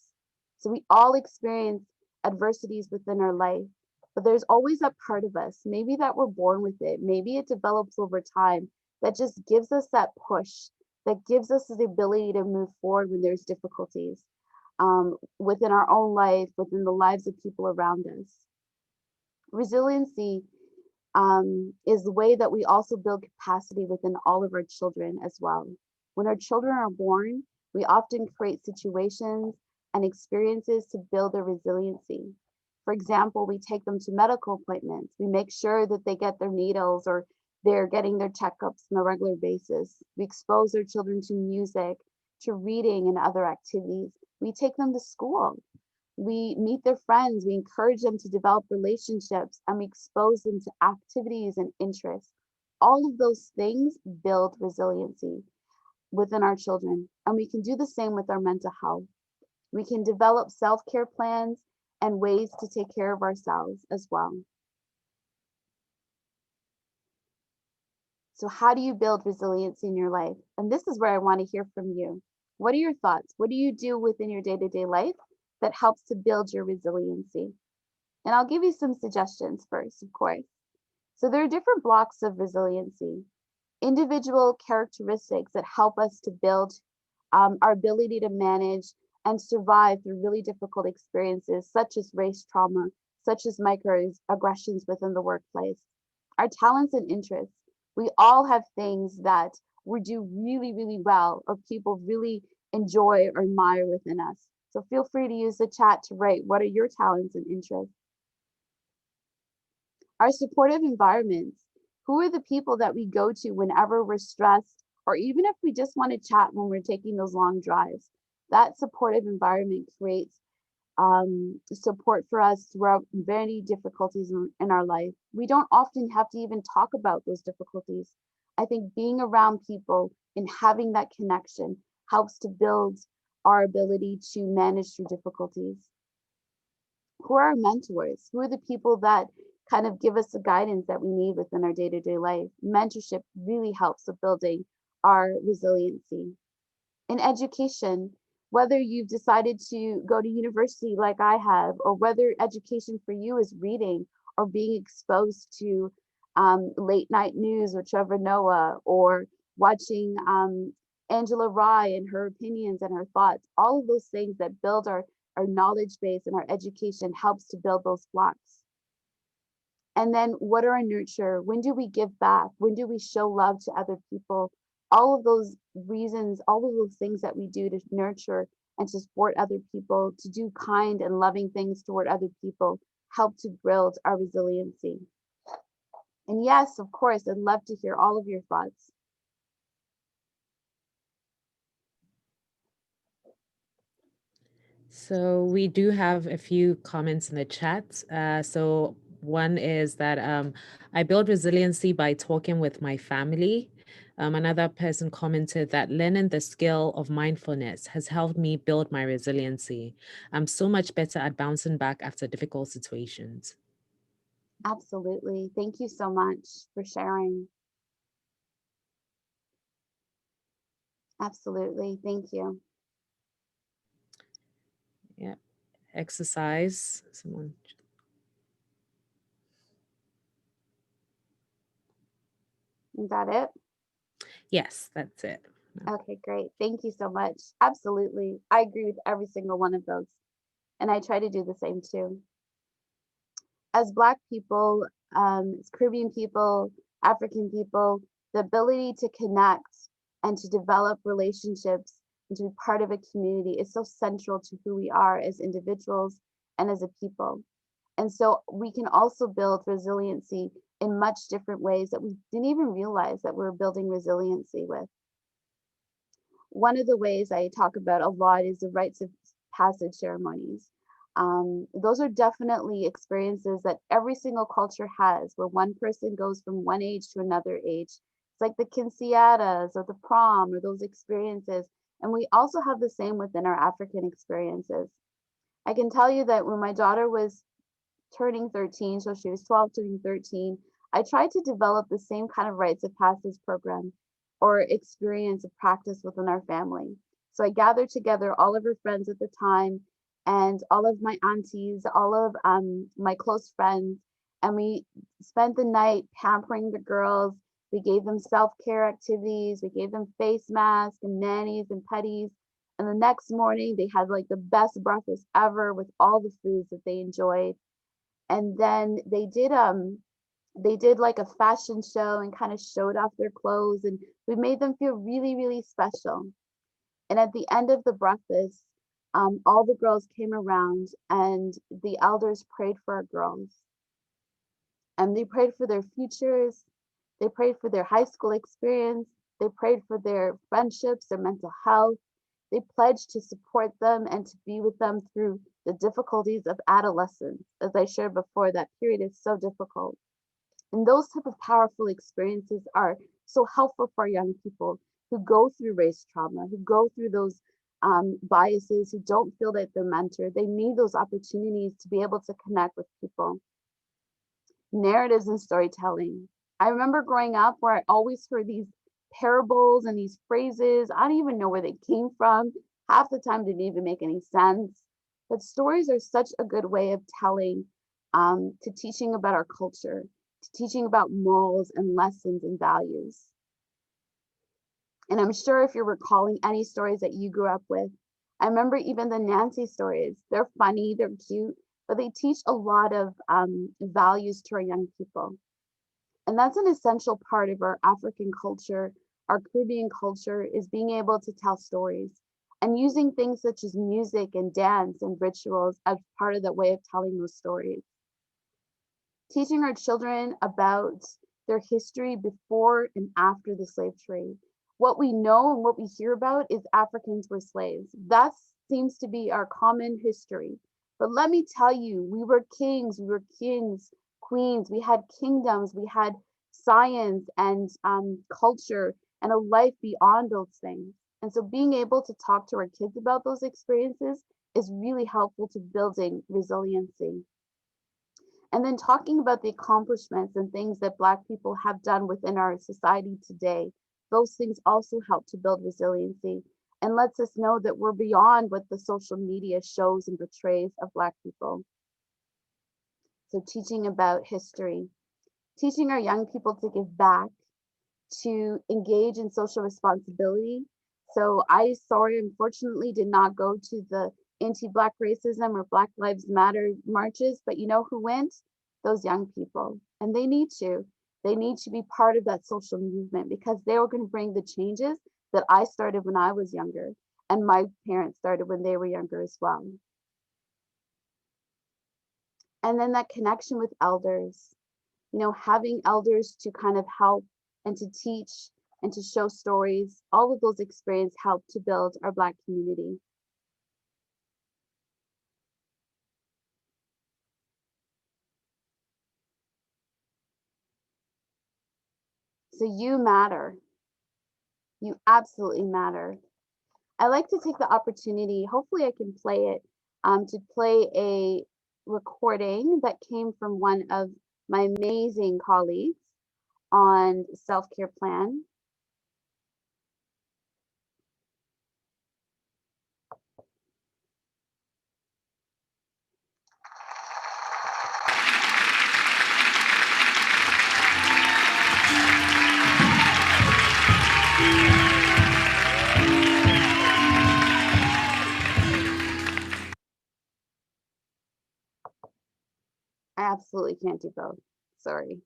So we all experience adversities within our life, but there's always that part of us, maybe that we're born with it, maybe it develops over time, that just gives us that push, that gives us the ability to move forward when there's difficulties within our own life, within the lives of people around us. Resiliency is the way that we also build capacity within all of our children as well. When our children are born, we often create situations and experiences to build their resiliency. For example, we take them to medical appointments. We make sure that they get their needles or they're getting their checkups on a regular basis. We expose our children to music, to reading and other activities. We take them to school. We meet their friends, we encourage them to develop relationships, and we expose them to activities and interests. All of those things build resiliency within our children. And we can do the same with our mental health. We can develop self-care plans and ways to take care of ourselves as well. So how do you build resiliency in your life? And this is where I want to hear from you. What are your thoughts? What do you do within your day-to-day life that helps to build your resiliency? And I'll give you some suggestions first, of course. So there are different blocks of resiliency, individual characteristics that help us to build our ability to manage and survive through really difficult experiences, such as race trauma, such as microaggressions within the workplace. Our talents and interests. We all have things that we do really, really well, or people really enjoy or admire within us. So feel free to use the chat to write what are your talents and interests. Our supportive environments. Who are the people that we go to whenever we're stressed, or even if we just want to chat when we're taking those long drives? That supportive environment creates support for us throughout many difficulties in our life. We don't often have to even talk about those difficulties. I think being around people and having that connection helps to build our ability to manage through difficulties. Who are our mentors? Who are the people that kind of give us the guidance that we need within our day-to-day life? Mentorship really helps with building our resiliency. In education, whether you've decided to go to university like I have, or whether education for you is reading or being exposed to late night news with Trevor Noah, or watching Angela Rye and her opinions and her thoughts, all of those things that build our our knowledge base, and our education helps to build those blocks. And then what are our nurture? When do we give back? When do we show love to other people? All of those reasons, all of those things that we do to nurture and to support other people, to do kind and loving things toward other people, help to build our resiliency. And yes, of course, I'd love to hear all of your thoughts. So we do have a few comments in the chat. So one is that I build resiliency by talking with my family. Another person commented that learning the skill of mindfulness has helped me build my resiliency. I'm so much better at bouncing back after difficult situations. Absolutely. Thank you so much for sharing. Absolutely. Thank you. Yeah. Exercise. Someone. Is that it? Yes, that's it. Okay, great. Thank you so much. Absolutely. I agree with every single one of those. And I try to do the same too. As Black people, as Caribbean people, African people, the ability to connect and to develop relationships and to be part of a community is so central to who we are as individuals and as a people. And so we can also build resiliency in much different ways that we didn't even realize that we're building resiliency with. One of the ways I talk about a lot is the rites of passage ceremonies. Those are definitely experiences that every single culture has, where one person goes from one age to another age. It's like the quinceañeras or the prom or those experiences. And we also have the same within our African experiences. I can tell you that when my daughter was turning 13, so she was 12 turning 13, I tried to develop the same kind of rites of passage program or experience of practice within our family. So I gathered together all of her friends at the time and all of my aunties, all of my close friends, and we spent the night pampering the girls. We gave them self-care activities. We gave them face masks and manis and putties. And the next morning, they had like the best breakfast ever with all the foods that they enjoyed. And then they did like a fashion show and kind of showed off their clothes, and we made them feel really, really special. And at the end of the breakfast, all the girls came around and the elders prayed for our girls. And they prayed for their futures, they prayed for their high school experience, they prayed for their friendships, their mental health. They pledged to support them and to be with them through the difficulties of adolescence. As I shared before, that period is so difficult. And those type of powerful experiences are so helpful for young people who go through race trauma, who go through those biases, who don't feel that they're mentored. They need those opportunities to be able to connect with people. Narratives and storytelling. I remember growing up where I always heard these parables and these phrases. I don't even know where they came from. Half the time didn't even make any sense. But stories are such a good way of telling, to teaching about our culture, to teaching about morals and lessons and values. And I'm sure if you're recalling any stories that you grew up with, I remember even the Nancy stories. They're funny, they're cute, but they teach a lot of values to our young people. And that's an essential part of our African culture, our Caribbean culture, is being able to tell stories and using things such as music and dance and rituals as part of that way of telling those stories. Teaching our children about their history before and after the slave trade. What we know and what we hear about is Africans were slaves. That seems to be our common history. But let me tell you, we were kings, queens, we had kingdoms, we had science and culture and a life beyond those things. And so being able to talk to our kids about those experiences is really helpful to building resiliency. And then talking about the accomplishments and things that Black people have done within our society today, those things also help to build resiliency and lets us know that we're beyond what the social media shows and portrays of Black people. So teaching about history, teaching our young people to give back, to engage in social responsibility. So I, sorry, unfortunately did not go to the anti-Black racism or Black Lives Matter marches, but you know who went? Those young people. And they need to. They need to be part of that social movement because they are going to bring the changes that I started when I was younger and my parents started when they were younger as well. And then that connection with elders, you know, having elders to kind of help and to teach and to show stories, all of those experiences help to build our Black community. So you matter. You absolutely matter. I like to take the opportunity, hopefully I can play it, to play a recording that came from one of my amazing colleagues on self-care plan. I absolutely can't do both. Sorry.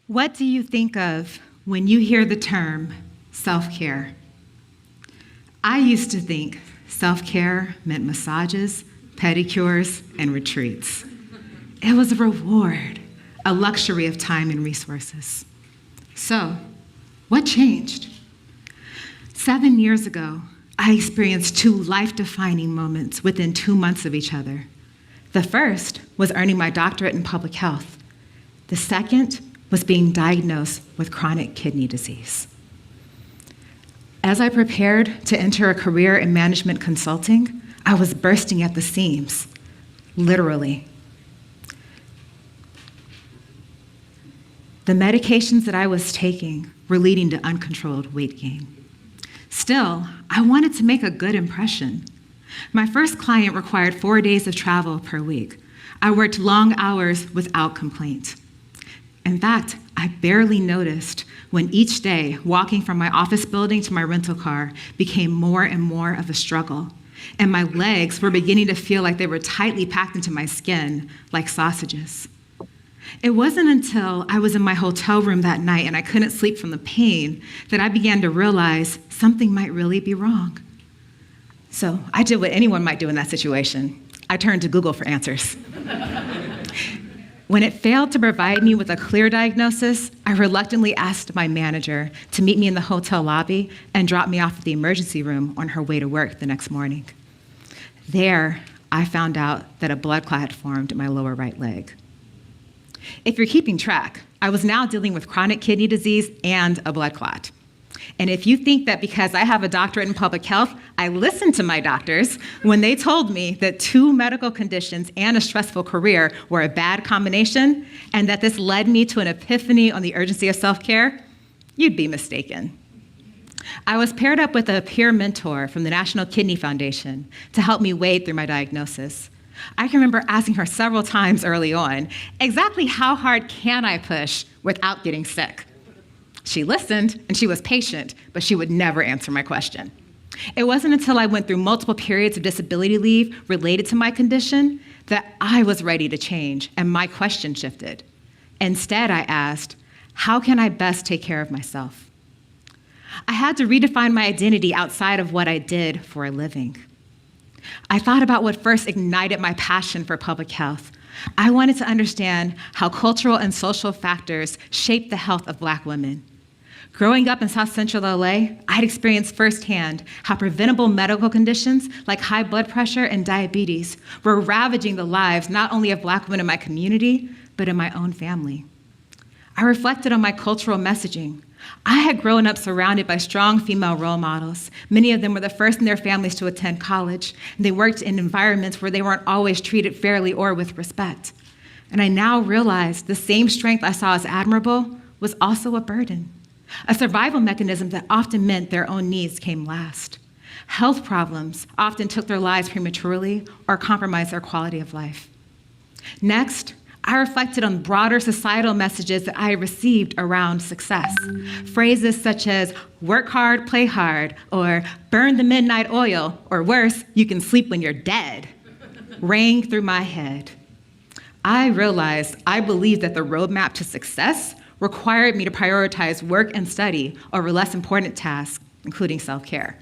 What do you think of when you hear the term self-care? I used to think self-care meant massages, pedicures, and retreats. It was a reward, a luxury of time and resources. So, what changed? 7 years ago, I experienced 2 life-defining moments within 2 months of each other. The first was earning my doctorate in public health. The second was being diagnosed with chronic kidney disease. As I prepared to enter a career in management consulting, I was bursting at the seams, literally. The medications that I was taking were leading to uncontrolled weight gain. Still, I wanted to make a good impression. My first client required 4 days of travel per week. I worked long hours without complaint. In fact, I barely noticed when each day walking from my office building to my rental car became more and more of a struggle, and my legs were beginning to feel like they were tightly packed into my skin like sausages. It wasn't until I was in my hotel room that night and I couldn't sleep from the pain that I began to realize something might really be wrong. So I did what anyone might do in that situation. I turned to Google for answers. When it failed to provide me with a clear diagnosis, I reluctantly asked my manager to meet me in the hotel lobby and drop me off at the emergency room on her way to work the next morning. There, I found out that a blood clot had formed in my lower right leg. If you're keeping track, I was now dealing with chronic kidney disease and a blood clot. And if you think that because I have a doctorate in public health, I listened to my doctors when they told me that 2 medical conditions and a stressful career were a bad combination, and that this led me to an epiphany on the urgency of self-care, you'd be mistaken. I was paired up with a peer mentor from the National Kidney Foundation to help me wade through my diagnosis. I can remember asking her several times early on, exactly how hard can I push without getting sick? She listened and she was patient, but she would never answer my question. It wasn't until I went through multiple periods of disability leave related to my condition that I was ready to change and my question shifted. Instead, I asked, how can I best take care of myself? I had to redefine my identity outside of what I did for a living. I thought about what first ignited my passion for public health. I wanted to understand how cultural and social factors shape the health of Black women. Growing up in South Central LA, I'd experienced firsthand how preventable medical conditions like high blood pressure and diabetes were ravaging the lives not only of Black women in my community, but in my own family. I reflected on my cultural messaging. I had grown up surrounded by strong female role models. Many of them were the first in their families to attend college, and they worked in environments where they weren't always treated fairly or with respect. And I now realize the same strength I saw as admirable was also a burden, a survival mechanism that often meant their own needs came last. Health problems often took their lives prematurely or compromised their quality of life. Next, I reflected on broader societal messages that I received around success. Phrases such as work hard, play hard, or burn the midnight oil, or worse, you can sleep when you're dead, rang through my head. I realized I believed that the roadmap to success required me to prioritize work and study over less important tasks, including self-care.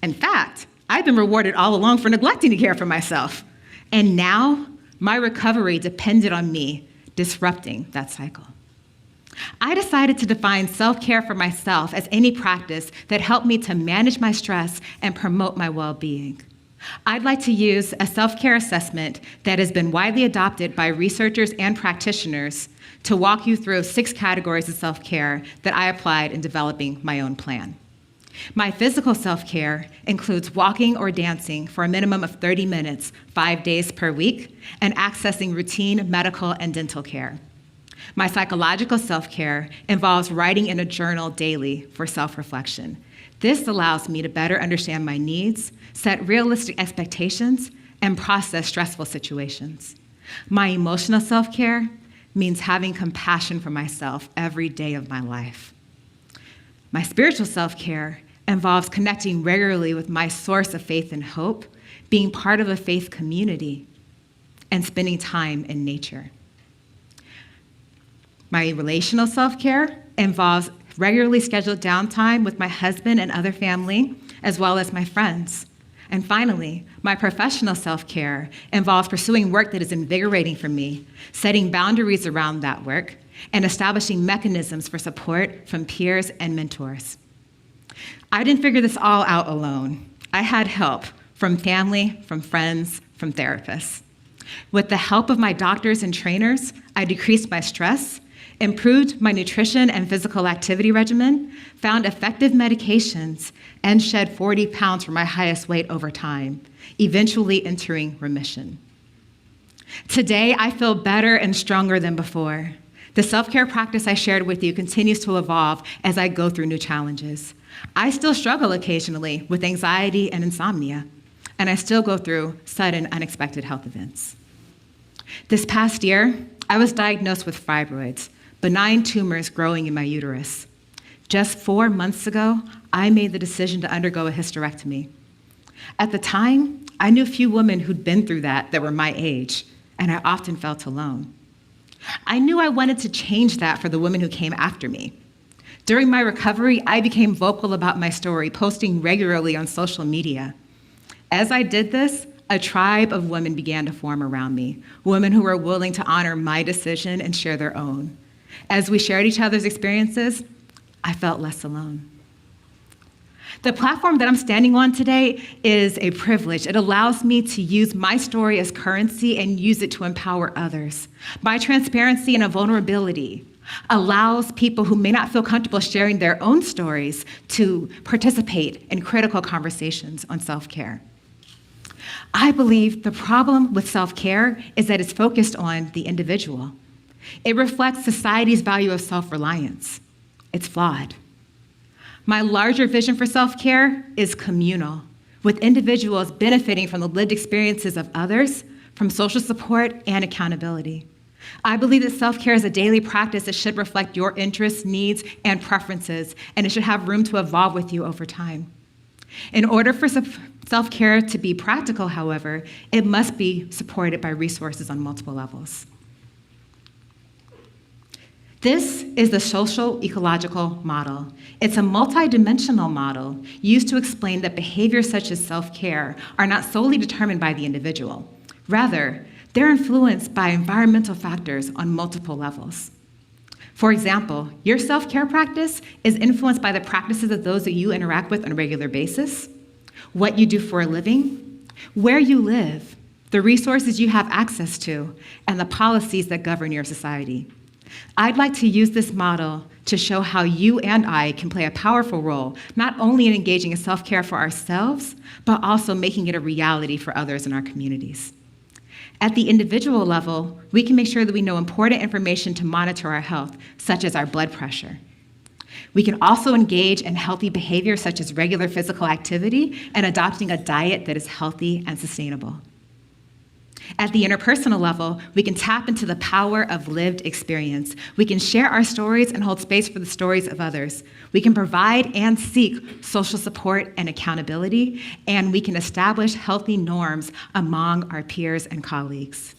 In fact, I've been rewarded all along for neglecting to care for myself. And now, my recovery depended on me disrupting that cycle. I decided to define self-care for myself as any practice that helped me to manage my stress and promote my well-being. I'd like to use a self-care assessment that has been widely adopted by researchers and practitioners to walk you through 6 categories of self-care that I applied in developing my own plan. My physical self-care includes walking or dancing for a minimum of 30 minutes, 5 days per week, and accessing routine medical and dental care. My psychological self-care involves writing in a journal daily for self-reflection. This allows me to better understand my needs, set realistic expectations, and process stressful situations. My emotional self-care means having compassion for myself every day of my life. My spiritual self-care involves connecting regularly with my source of faith and hope, being part of a faith community, and spending time in nature. My relational self-care involves regularly scheduled downtime with my husband and other family, as well as my friends. And finally, my professional self-care involves pursuing work that is invigorating for me, setting boundaries around that work, and establishing mechanisms for support from peers and mentors. I didn't figure this all out alone. I had help from family, from friends, from therapists. With the help of my doctors and trainers, I decreased my stress, improved my nutrition and physical activity regimen, found effective medications, and shed 40 pounds from my highest weight over time, eventually entering remission. Today, I feel better and stronger than before. The self-care practice I shared with you continues to evolve as I go through new challenges. I still struggle occasionally with anxiety and insomnia, and I still go through sudden, unexpected health events. This past year, I was diagnosed with fibroids, benign tumors growing in my uterus. Just 4 months ago, I made the decision to undergo a hysterectomy. At the time, I knew few women who'd been through that were my age, and I often felt alone. I knew I wanted to change that for the women who came after me. During my recovery, I became vocal about my story, posting regularly on social media. As I did this, a tribe of women began to form around me, women who were willing to honor my decision and share their own. As we shared each other's experiences, I felt less alone. The platform that I'm standing on today is a privilege. It allows me to use my story as currency and use it to empower others. My transparency and vulnerability allows people who may not feel comfortable sharing their own stories to participate in critical conversations on self-care. I believe the problem with self-care is that it's focused on the individual. It reflects society's value of self-reliance. It's flawed. My larger vision for self-care is communal, with individuals benefiting from the lived experiences of others, from social support and accountability. I believe that self-care is a daily practice that should reflect your interests, needs, and preferences, and it should have room to evolve with you over time. In order for self-care to be practical, however, it must be supported by resources on multiple levels. This is the social ecological model. It's a multidimensional model used to explain that behaviors such as self-care are not solely determined by the individual. Rather, they're influenced by environmental factors on multiple levels. For example, your self-care practice is influenced by the practices of those that you interact with on a regular basis, what you do for a living, where you live, the resources you have access to, and the policies that govern your society. I'd like to use this model to show how you and I can play a powerful role, not only in engaging in self-care for ourselves, but also making it a reality for others in our communities. At the individual level, we can make sure that we know important information to monitor our health, such as our blood pressure. We can also engage in healthy behaviors such as regular physical activity and adopting a diet that is healthy and sustainable. At the interpersonal level, we can tap into the power of lived experience. We can share our stories and hold space for the stories of others. We can provide and seek social support and accountability, and we can establish healthy norms among our peers and colleagues.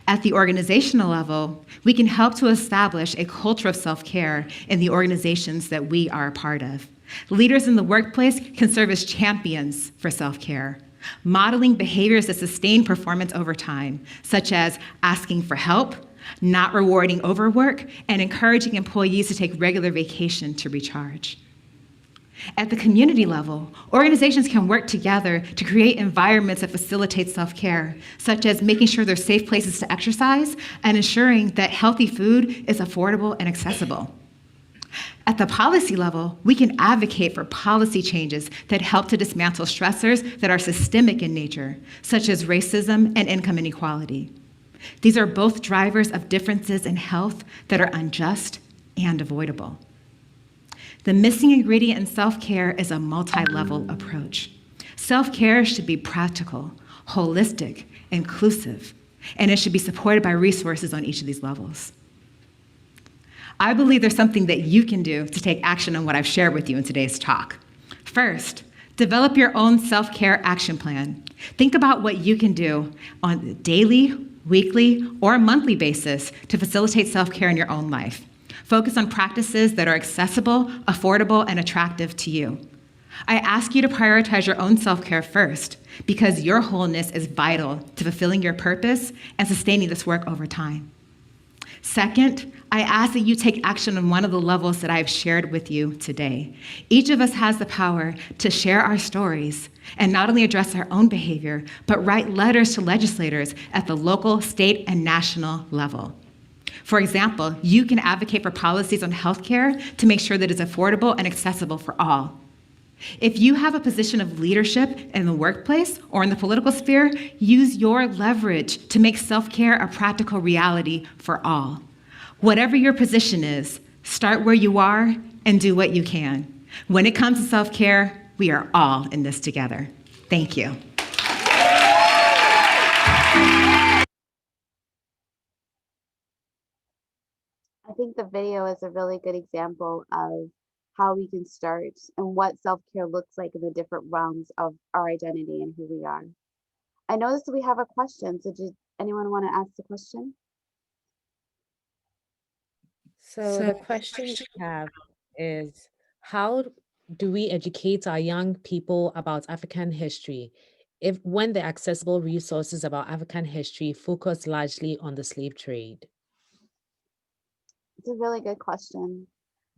At the organizational level, we can help to establish a culture of self-care in the organizations that we are a part of. Leaders in the workplace can serve as champions for self-care, modeling behaviors that sustain performance over time, such as asking for help, not rewarding overwork, and encouraging employees to take regular vacation to recharge. At the community level, organizations can work together to create environments that facilitate self-care, such as making sure there's safe places to exercise and ensuring that healthy food is affordable and accessible. At the policy level, we can advocate for policy changes that help to dismantle stressors that are systemic in nature, such as racism and income inequality. These are both drivers of differences in health that are unjust and avoidable. The missing ingredient in self-care is a multi-level approach. Self-care should be practical, holistic, inclusive, and it should be supported by resources on each of these levels. I believe there's something that you can do to take action on what I've shared with you in today's talk. First, develop your own self-care action plan. Think about what you can do on a daily, weekly, or monthly basis to facilitate self-care in your own life. Focus on practices that are accessible, affordable, and attractive to you. I ask you to prioritize your own self-care first because your wholeness is vital to fulfilling your purpose and sustaining this work over time. Second, I ask that you take action on one of the levels that I've shared with you today. Each of us has the power to share our stories and not only address our own behavior, but write letters to legislators at the local, state, and national level. For example, you can advocate for policies on healthcare to make sure that it's affordable and accessible for all. If you have a position of leadership in the workplace or in the political sphere, use your leverage to make self-care a practical reality for all. Whatever your position is, start where you are and do what you can. When it comes to self-care, we are all in this together. Thank you. I think the video is a really good example of how we can start and what self-care looks like in the different realms of our identity and who we are. I noticed we have a question, so does anyone want to ask the question? So the question we have is, how do we educate our young people about African history when the accessible resources about African history focus largely on the slave trade? It's a really good question.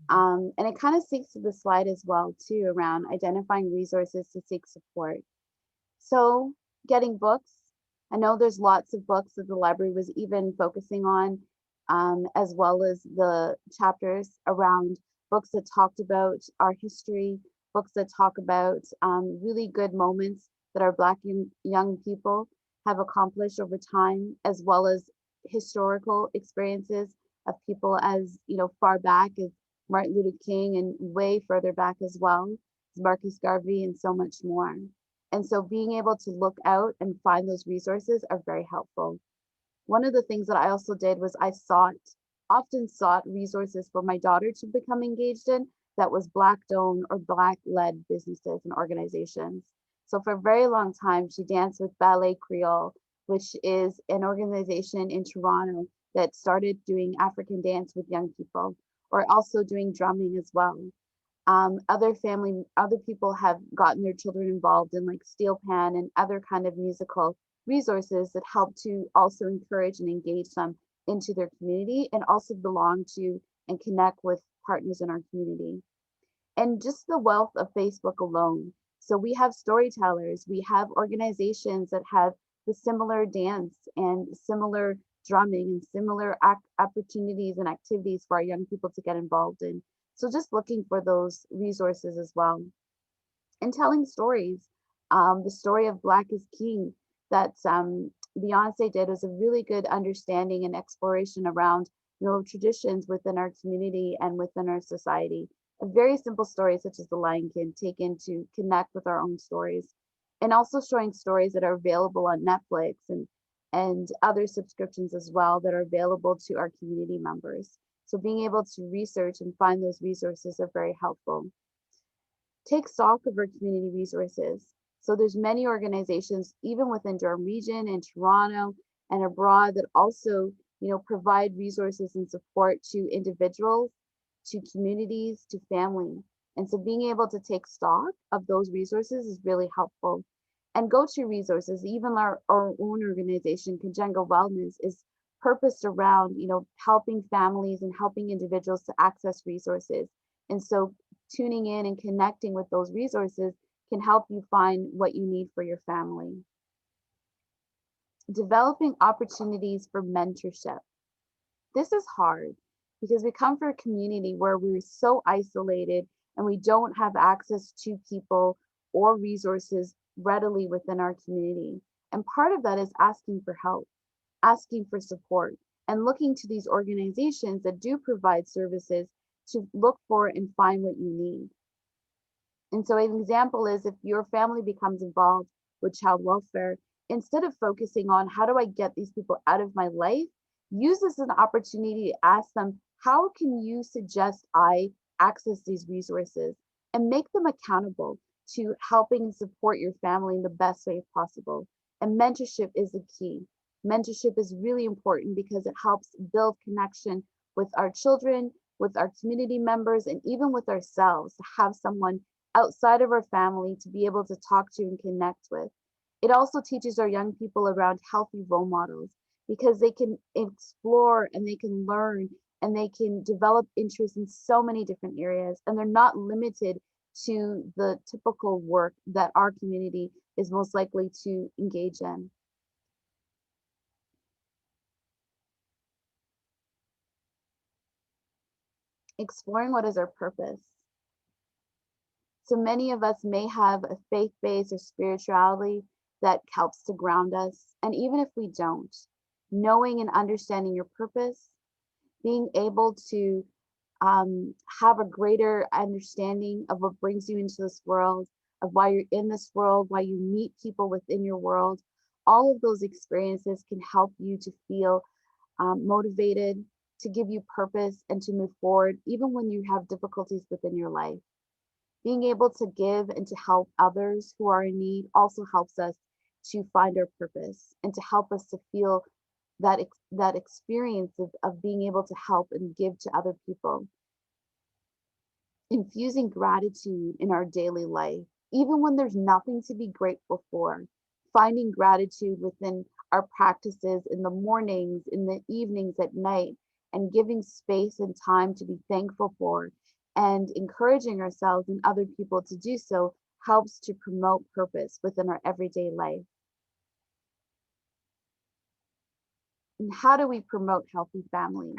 And it kind of speaks to the slide as well, too, around identifying resources to seek support. So getting books, I know there's lots of books that the library was even focusing on, as well as the chapters around books that talked about our history, books that talk about really good moments that our Black young people have accomplished over time, as well as historical experiences of people as far back as Martin Luther King and way further back as well as Marcus Garvey and so much more. And so being able to look out and find those resources are very helpful. One of the things that I also did was I often sought resources for my daughter to become engaged in that was Black-owned or Black-led businesses and organizations. So for a very long time, she danced with Ballet Creole, which is an organization in Toronto that started doing African dance with young people, or also doing drumming as well. Other people have gotten their children involved in like steel pan and other kind of musical resources that help to also encourage and engage them into their community and also belong to and connect with partners in our community. And just the wealth of Facebook alone. So we have storytellers, we have organizations that have the similar dance and similar drumming, and similar opportunities and activities for our young people to get involved in. So just looking for those resources as well. And telling stories. The story of Black is King that Beyonce did was a really good understanding and exploration around, traditions within our community and within our society. A very simple story such as The Lion King taken to connect with our own stories, and also showing stories that are available on Netflix and other subscriptions as well that are available to our community members. So being able to research and find those resources are very helpful. Take stock of our community resources. So there's many organizations, even within Durham region and Toronto and abroad, that also, provide resources and support to individuals, to communities, to family. And so being able to take stock of those resources is really helpful. And go-to resources, even our own organization, Kajenga Wellness, is purposed around, helping families and helping individuals to access resources. And so tuning in and connecting with those resources can help you find what you need for your family. Developing opportunities for mentorship. This is hard because we come from a community where we're so isolated and we don't have access to people or resources readily within our community. And part of that is asking for help, asking for support, and looking to these organizations that do provide services to look for and find what you need. And so an example is if your family becomes involved with child welfare, instead of focusing on how do I get these people out of my life, use this as an opportunity to ask them, how can you suggest I access these resources, and make them accountable to helping and support your family in the best way possible. And mentorship is the key. Mentorship is really important because it helps build connection with our children, with our community members, and even with ourselves, to have someone outside of our family to be able to talk to and connect with. It also teaches our young people around healthy role models because they can explore and they can learn and they can develop interest in so many different areas, and they're not limited to the typical work that our community is most likely to engage in. Exploring what is our purpose. So many of us may have a faith-based or spirituality that helps to ground us. And even if we don't, knowing and understanding your purpose, being able to have a greater understanding of what brings you into this world, of why you're in this world, why you meet people within your world, all of those experiences can help you to feel motivated, to give you purpose, and to move forward, even when you have difficulties within your life. Being able to give and to help others who are in need also helps us to find our purpose and to help us to feel that experience of being able to help and give to other people. Infusing gratitude in our daily life, even when there's nothing to be grateful for, finding gratitude within our practices in the mornings, in the evenings, at night, and giving space and time to be thankful for, and encouraging ourselves and other people to do so helps to promote purpose within our everyday life. And how do we promote healthy families?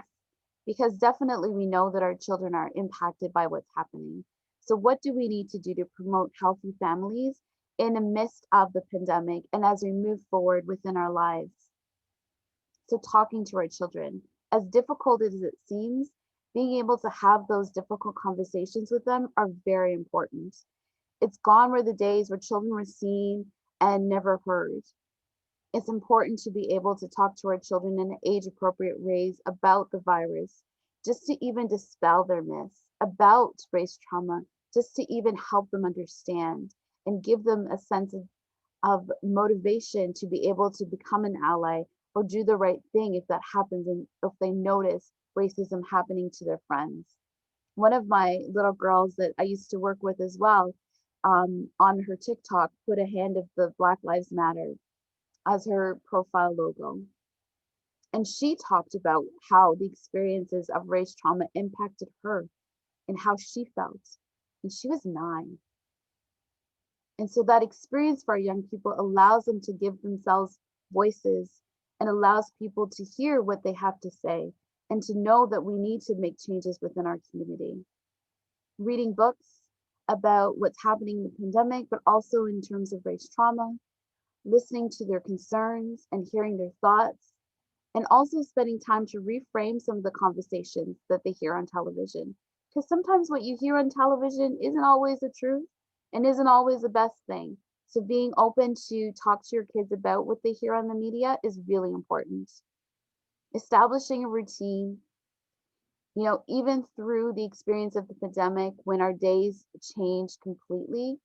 Because definitely we know that our children are impacted by what's happening. So what do we need to do to promote healthy families in the midst of the pandemic and as we move forward within our lives? So talking to our children, as difficult as it seems, being able to have those difficult conversations with them are very important. It's gone were the days where children were seen and never heard. It's important to be able to talk to our children in age-appropriate ways about the virus, just to even dispel their myths about race trauma, just to even help them understand and give them a sense of motivation to be able to become an ally or do the right thing if that happens and if they notice racism happening to their friends. One of my little girls that I used to work with as well, on her TikTok, put a hand of the Black Lives Matter as her profile logo. And she talked about how the experiences of race trauma impacted her and how she felt. And she was 9. And so that experience for our young people allows them to give themselves voices and allows people to hear what they have to say and to know that we need to make changes within our community. Reading books about what's happening in the pandemic, but also in terms of race trauma, listening to their concerns and hearing their thoughts, and also spending time to reframe some of the conversations that they hear on television. Because sometimes what you hear on television isn't always the truth and isn't always the best thing. So being open to talk to your kids about what they hear on the media is really important. Establishing a routine, even through the experience of the pandemic, when our days changed completely,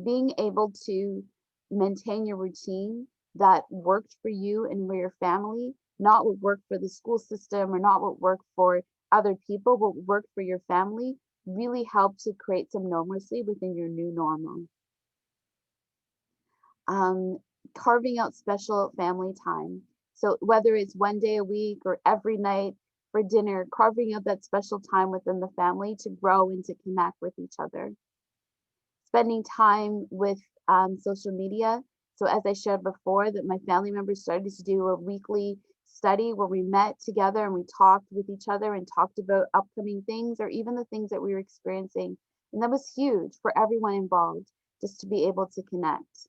being able to maintain your routine that worked for you and for your family, not what worked for the school system or not what worked for other people, but what worked for your family, really helped to create some normalcy within your new normal. Um, Carving out special family time. So whether it's one day a week or every night for dinner, carving out that special time within the family to grow and to connect with each other. Spending time with social media. So as I shared before, that my family members started to do a weekly study where we met together and we talked with each other and talked about upcoming things or even the things that we were experiencing. And that was huge for everyone involved, just to be able to connect.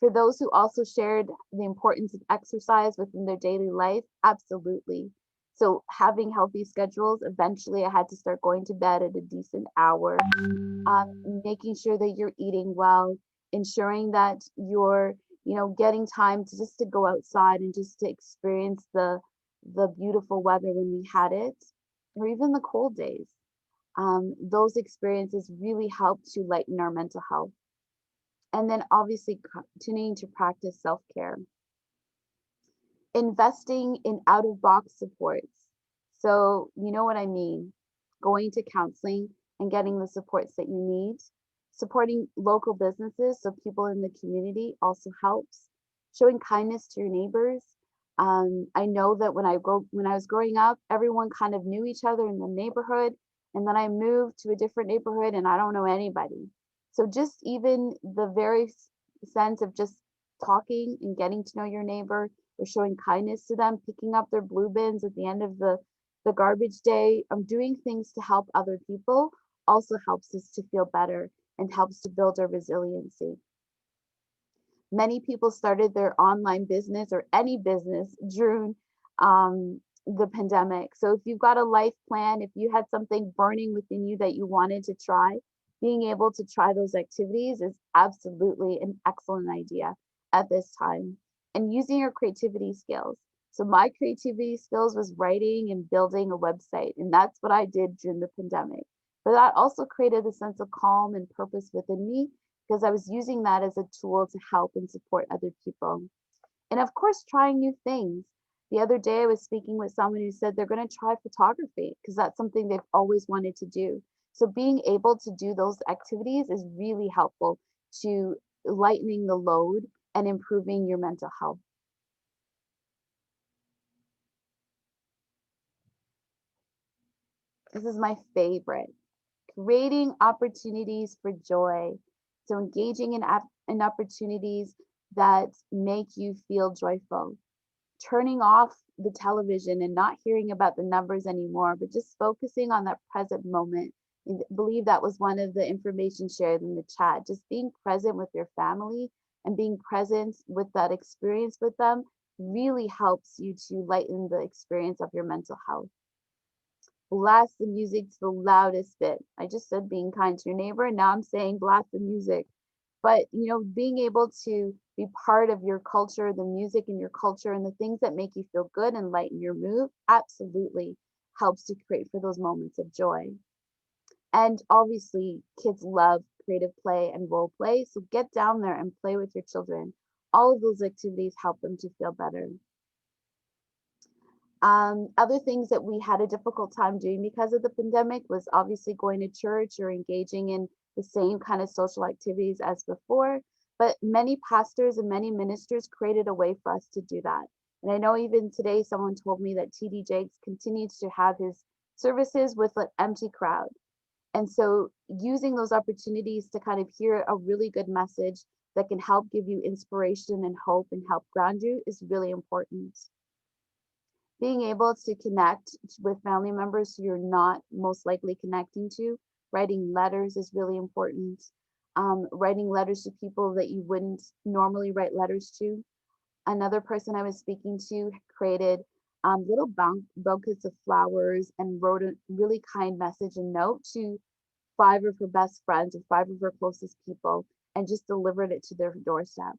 For those who also shared the importance of exercise within their daily life, absolutely. So having healthy schedules, eventually I had to start going to bed at a decent hour, making sure that you're eating well, ensuring that you're, getting time to just to go outside and just to experience the beautiful weather when we had it, or even the cold days. Those experiences really help to lighten our mental health. And then obviously continuing to practice self-care. Investing in out-of-box supports. So you know what I mean. Going to counseling and getting the supports that you need. Supporting local businesses, so people in the community, also helps. Showing kindness to your neighbors. I know that when I was growing up, everyone kind of knew each other in the neighborhood, and then I moved to a different neighborhood and I don't know anybody. So just even the very sense of just talking and getting to know your neighbor or showing kindness to them, picking up their blue bins at the end of the garbage day, doing things to help other people also helps us to feel better and helps to build our resiliency. Many people started their online business or any business during the pandemic. So if you've got a life plan, if you had something burning within you that you wanted to try, being able to try those activities is absolutely an excellent idea at this time. And using your creativity skills. So my creativity skills was writing and building a website, and that's what I did during the pandemic. But that also created a sense of calm and purpose within me because I was using that as a tool to help and support other people. And of course, trying new things. The other day, I was speaking with someone who said they're going to try photography because that's something they've always wanted to do. So being able to do those activities is really helpful to lightening the load and improving your mental health. This is my favorite. Creating opportunities for joy. So engaging in opportunities that make you feel joyful. Turning off the television and not hearing about the numbers anymore, but just focusing on that present moment. I believe that was one of the information shared in the chat. Just being present with your family and being present with that experience with them really helps you to lighten the experience of your mental health. Blast the music to the loudest bit. I just said being kind to your neighbor, and now I'm saying blast the music. But being able to be part of your culture, the music in your culture, and the things that make you feel good and lighten your mood, absolutely helps to create for those moments of joy. And obviously, kids love creative play and role play, so get down there and play with your children. All of those activities help them to feel better. Other things that we had a difficult time doing because of the pandemic was obviously going to church or engaging in the same kind of social activities as before. But many pastors and many ministers created a way for us to do that. And I know even today, someone told me that TD Jakes continues to have his services with an empty crowd. And so using those opportunities to kind of hear a really good message that can help give you inspiration and hope and help ground you is really important. Being able to connect with family members who you're not most likely connecting to, writing letters is really important. Writing letters to people that you wouldn't normally write letters to. Another person I was speaking to created little bouquets of flowers and wrote a really kind message and note to 5 of her best friends or 5 of her closest people and just delivered it to their doorstep.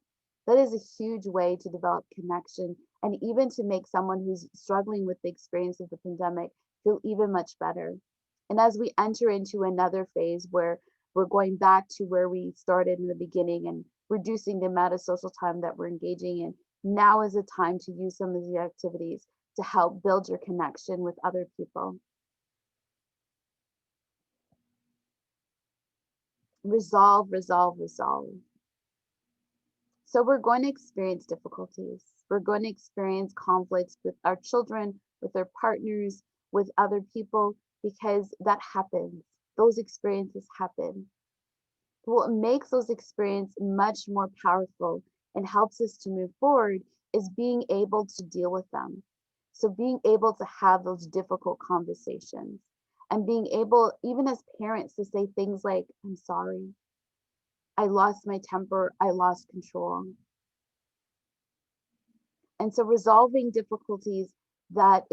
That is a huge way to develop connection and even to make someone who's struggling with the experience of the pandemic feel even much better. And as we enter into another phase where we're going back to where we started in the beginning and reducing the amount of social time that we're engaging in, now is a time to use some of these activities to help build your connection with other people. Resolve, resolve, resolve. So we're going to experience difficulties. We're going to experience conflicts with our children, with our partners, with other people, because that happens. Those experiences happen. What makes those experiences much more powerful and helps us to move forward is being able to deal with them. So being able to have those difficult conversations and being able, even as parents, to say things like, I'm sorry, I lost my temper, I lost control. And so resolving difficulties that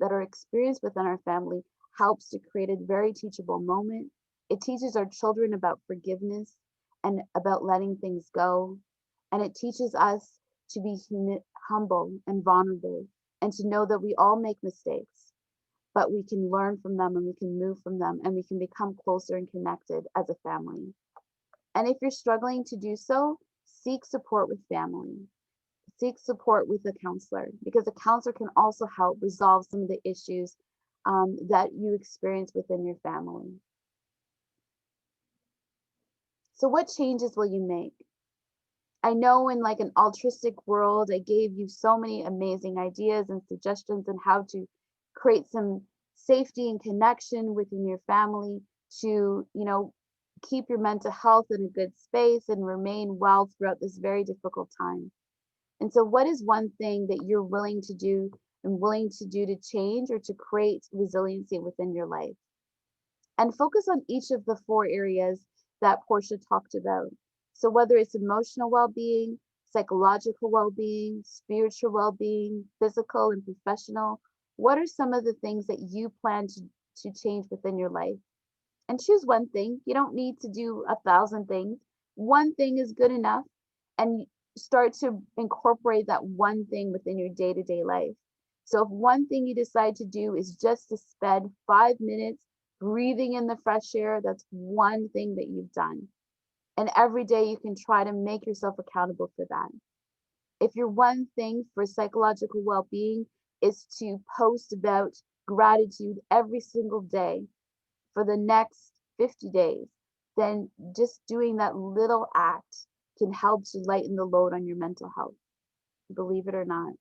are experienced within our family helps to create a very teachable moment. It teaches our children about forgiveness and about letting things go. And it teaches us to be humble and vulnerable and to know that we all make mistakes, but we can learn from them and we can move from them and we can become closer and connected as a family. And if you're struggling to do so, seek support with family. Seek support with a counselor because a counselor can also help resolve some of the issues that you experience within your family. So what changes will you make? I know in like an altruistic world, I gave you so many amazing ideas and suggestions on how to create some safety and connection within your family to, keep your mental health in a good space and remain well throughout this very difficult time. And so what is one thing that you're willing to do to change or to create resiliency within your life? And focus on each of the 4 areas that Portia talked about. So whether it's emotional well-being, psychological well-being, spiritual well-being, physical and professional, what are some of the things that you plan to change within your life? And choose one thing. You don't need to do 1,000 things. One thing is good enough. And start to incorporate that one thing within your day-to-day life. So if one thing you decide to do is just to spend 5 minutes breathing in the fresh air, that's one thing that you've done. And every day you can try to make yourself accountable for that. If your one thing for psychological well-being is to post about gratitude every single day for the next 50 days, then just doing that little act can help to lighten the load on your mental health, believe it or not.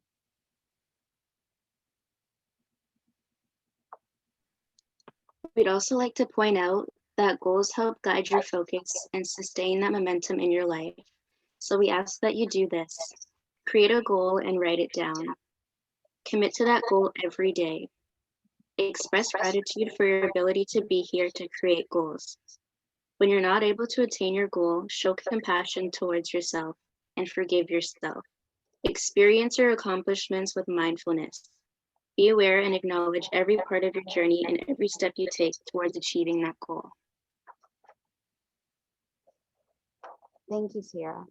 We'd also like to point out that goals help guide your focus and sustain that momentum in your life. So we ask that you do this. Create a goal and write it down. Commit to that goal every day. Express gratitude for your ability to be here to create goals. When you're not able to attain your goal, show compassion towards yourself and forgive yourself. Experience your accomplishments with mindfulness. Be aware and acknowledge every part of your journey and every step you take towards achieving that goal. Thank you, Tara.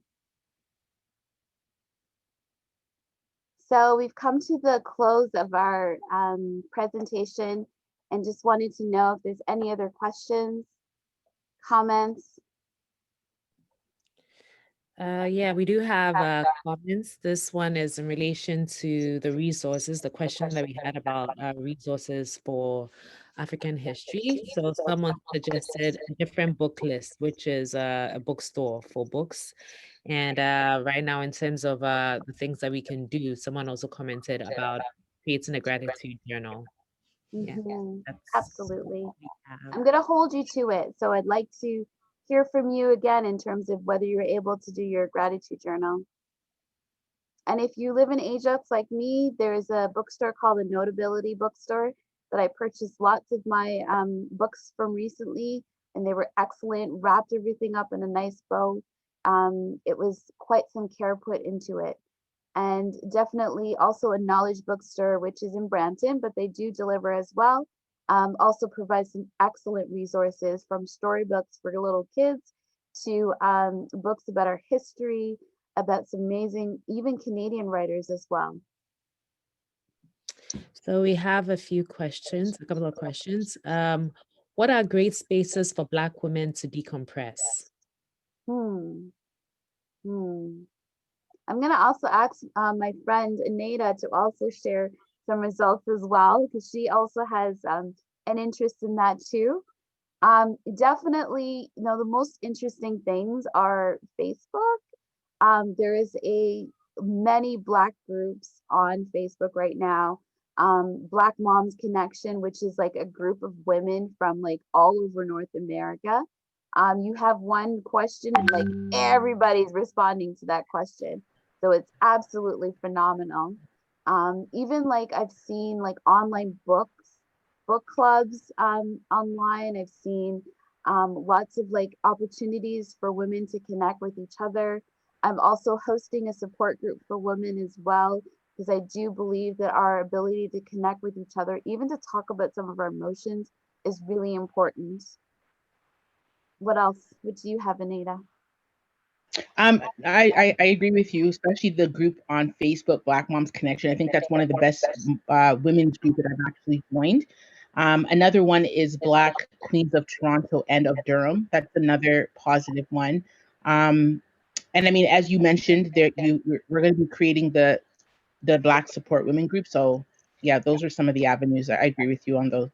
So we've come to the close of our presentation and just wanted to know if there's any other questions, comments. Yeah, we do have comments. This one is in relation to the resources, the question that we had about resources for African history. So someone suggested a different book list, which is a bookstore for books. And right now, in terms of the things that we can do, someone also commented about creating a gratitude journal. Yeah, Mhm. that's Absolutely. what we have. I'm going to hold you to it. So I'd like to hear from you again in terms of whether you were able to do your gratitude journal. And if you live in Asia, it's like me, there's a bookstore called the Notability Bookstore that I purchased lots of my books from recently, and they were excellent, wrapped everything up in a nice bow. It was quite some care put into it. And definitely also a knowledge bookstore, which is in Brampton, but they do deliver as well. Also provides some excellent resources from storybooks for little kids to books about our history, about some amazing, even Canadian writers as well. So we have a couple of questions. What are great spaces for Black women to decompress? Hmm. Hmm. I'm going to also ask my friend Anita to also share some results as well, because she also has an interest in that too. Definitely, the most interesting things are Facebook. There is many Black groups on Facebook right now. Black Moms Connection, which is like a group of women from like all over North America. You have one question and like everybody's responding to that question. So it's absolutely phenomenal. Even like I've seen like online book clubs online. I've seen lots of like opportunities for women to connect with each other. I'm also hosting a support group for women as well, because I do believe that our ability to connect with each other, even to talk about some of our emotions, is really important. What else would you have, Anita? I agree with you, especially the group on Facebook, Black Moms Connection. I think that's one of the best women's group that I've actually joined. Another one is Black Queens of Toronto and of Durham. That's another positive one. Um, and I mean, as you mentioned, we're going to be creating the Black Support Women group. So yeah, those are some of the avenues. I agree with you on those.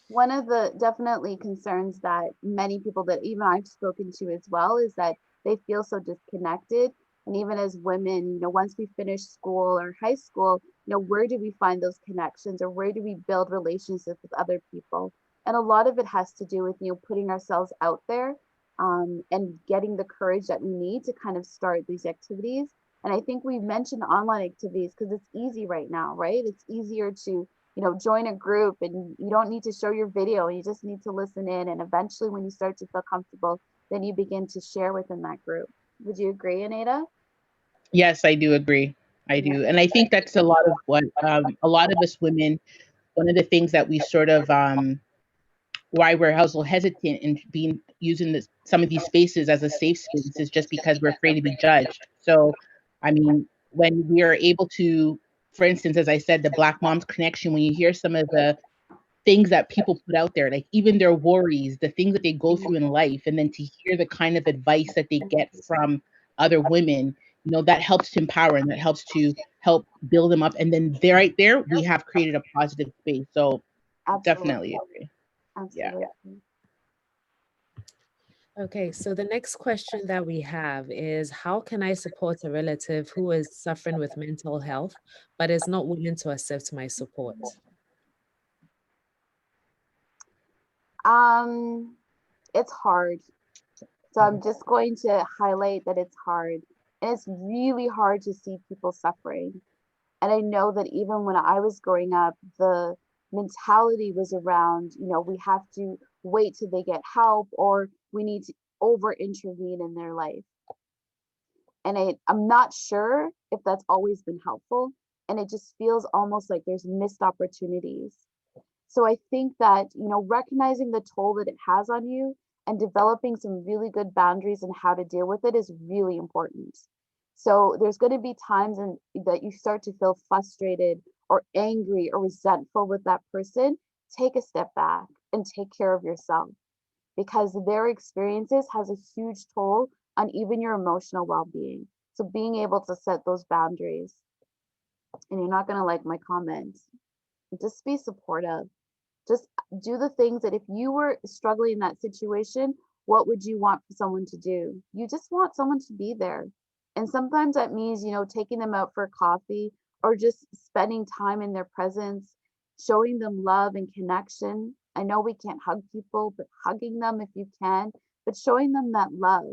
One of the definitely concerns that many people that even I've spoken to as well is that they feel so disconnected. And even as women, once we finish school or high school, where do we find those connections, or where do we build relationships with other people? And a lot of it has to do with, putting ourselves out there and getting the courage that we need to kind of start these activities. And I think we mentioned online activities because it's easy right now, right? It's easier to join a group, and you don't need to show your video. You just need to listen in. And eventually when you start to feel comfortable, then you begin to share within that group. Would you agree, Anita? Yes, I do agree. I Yeah. do. And I think that's a lot of what a lot of us women, one of the things that we sort of why we're also hesitant in being using some of these spaces as a safe space is just because we're afraid to be judged. So, I mean, when we are able to, for instance, as I said, the Black Moms Connection, when you hear some of the things that people put out there, like even their worries, the things that they go through in life, and then to hear the kind of advice that they get from other women, that helps to empower and that helps to help build them up. And then there, right there, we have created a positive space. So definitely Absolutely. agree. Yeah. Absolutely. Okay, so the next question that we have is, how can I support a relative who is suffering with mental health but is not willing to accept my support? It's hard. So I'm just going to highlight that it's hard. And it's really hard to see people suffering. And I know that even when I was growing up, the mentality was around, we have to wait till they get help, or we need to over intervene in their life. And I'm not sure if that's always been helpful. And it just feels almost like there's missed opportunities. So I think that, recognizing the toll that it has on you and developing some really good boundaries and how to deal with it is really important. So there's going to be times that you start to feel frustrated or angry or resentful with that person. Take a step back and take care of yourself, because their experiences has a huge toll on even your emotional well-being. So being able to set those boundaries, and you're not going to like my comments, just be supportive. Just do the things that if you were struggling in that situation, what would you want for someone to do? You just want someone to be there. And sometimes that means, taking them out for coffee or just spending time in their presence, showing them love and connection. I know we can't hug people, but hugging them if you can, but showing them that love.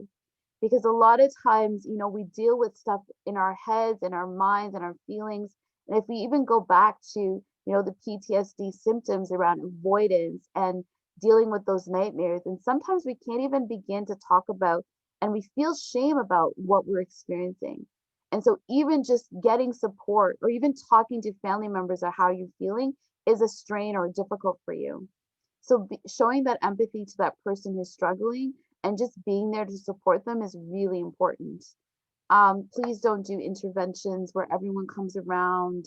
Because a lot of times, we deal with stuff in our heads, in our minds, and our feelings. And if we even go back to, the PTSD symptoms around avoidance and dealing with those nightmares, and sometimes we can't even begin to talk about, and we feel shame about what we're experiencing. And so even just getting support or even talking to family members of how you're feeling is a strain or difficult for you. So showing that empathy to that person who's struggling and just being there to support them is really important. Please don't do interventions where everyone comes around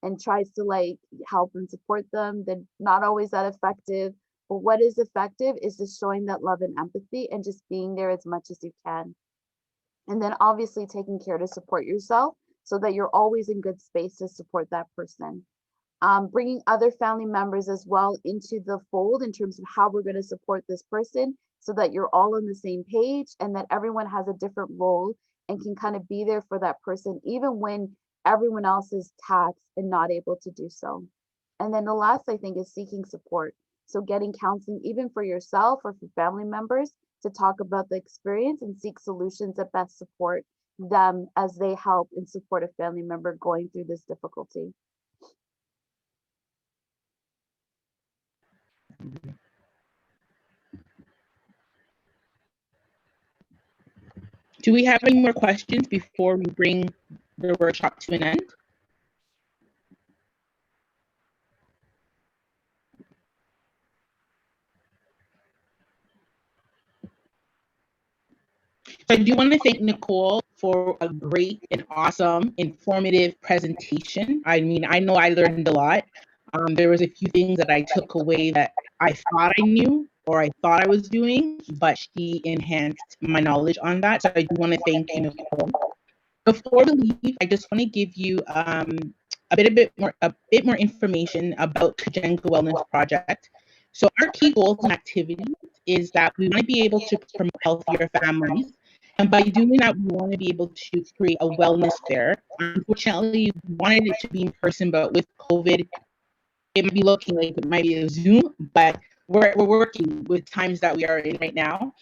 and tries to like help and support them. They're not always that effective. But what is effective is just showing that love and empathy and just being there as much as you can. And then obviously taking care to support yourself so that you're always in good space to support that person. Bringing other family members as well into the fold in terms of how we're going to support this person so that you're all on the same page and that everyone has a different role and can kind of be there for that person, even when everyone else is taxed and not able to do so. And then the last, I think, is seeking support. So getting counseling, even for yourself or for family members, to talk about the experience and seek solutions that best support them as they help and support a family member going through this difficulty. Do we have any more questions before we bring the workshop to an end? So I do want to thank Nicole for a great and awesome, informative presentation. I mean, I know I learned a lot. There was a few things that I took away that I thought I knew or I thought I was doing, but she enhanced my knowledge on that. So I do want to thank you, Nicole. Before we leave, I just want to give you a bit more information about Kajenga Wellness Project. So our key goals and activities is that we want to be able to promote healthier families. And by doing that, we want to be able to create a wellness fair. Unfortunately, we wanted it to be in person, but with COVID, it might be looking like it might be a Zoom, but we're working with times that we are in right now.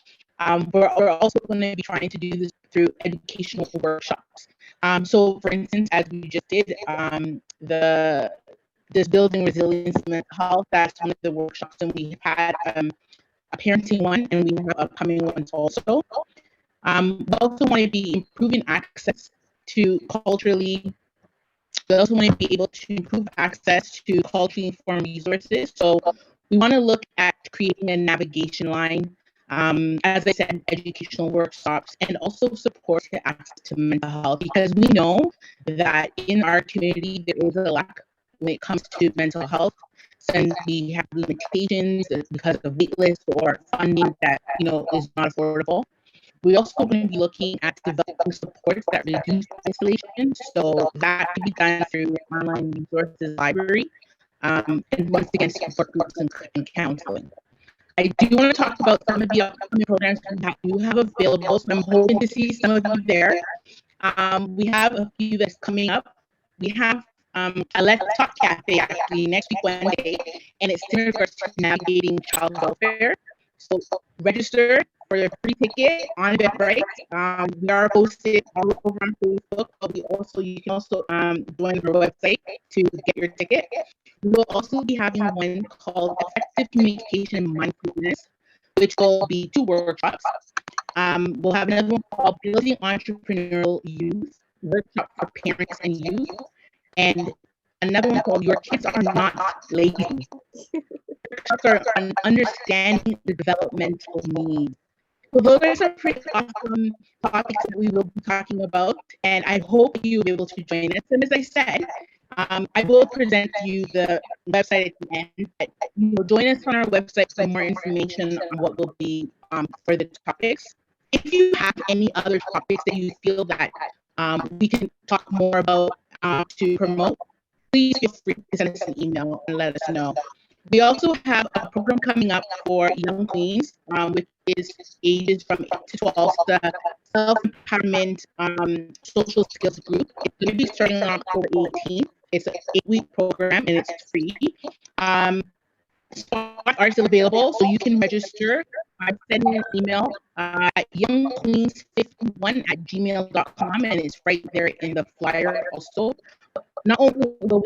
We're also going to be trying to do this through educational workshops. So, for instance, as we just did, this building resilience and mental health, that's one of the workshops, and we had a parenting one, and we have upcoming ones also. We also want to be improving access to culturally. We also want to be able to improve access to culturally informed resources. So we want to look at creating a navigation line, as I said, educational workshops, and also support to access to mental health, because we know that in our community there is a lack when it comes to mental health. Since we have limitations because of wait lists or funding that is not affordable. We also going to be looking at developing supports that reduce isolation. So that could be done through online resources library, and once again, support groups and counseling. I do want to talk about some of the upcoming programs we do have available. So I'm hoping to see some of you there. We have a few that's coming up. We have a Let's Talk Cafe actually next week Wednesday, and it's in regards to navigating child welfare. So register for your free ticket on Eventbrite. We are posted all over on Facebook, but you can also join our website to get your ticket. We will also be having one called Effective Communication and Mindfulness, which will be 2 workshops. We'll have another one called Building Entrepreneurial Youth, workshop for parents and youth, and another one called Your Kids Are Not Lazy. Workshops are on understanding the developmental needs. So those are some pretty awesome topics that we will be talking about, and I hope you'll be able to join us. And as I said, I will present you the website at the end. But, join us on our website for more information on what will be for the topics. If you have any other topics that you feel that we can talk more about to promote, please feel free to send us an email and let us know. We also have a program coming up for young queens, which is ages from 8 to 12, the self-empowerment social skills group. It's going to be starting on October 18th. It's an 8-week program and it's free. Spots are still available, so you can register by sending an email at youngqueens51@gmail.com, and it's right there in the flyer also. Not only will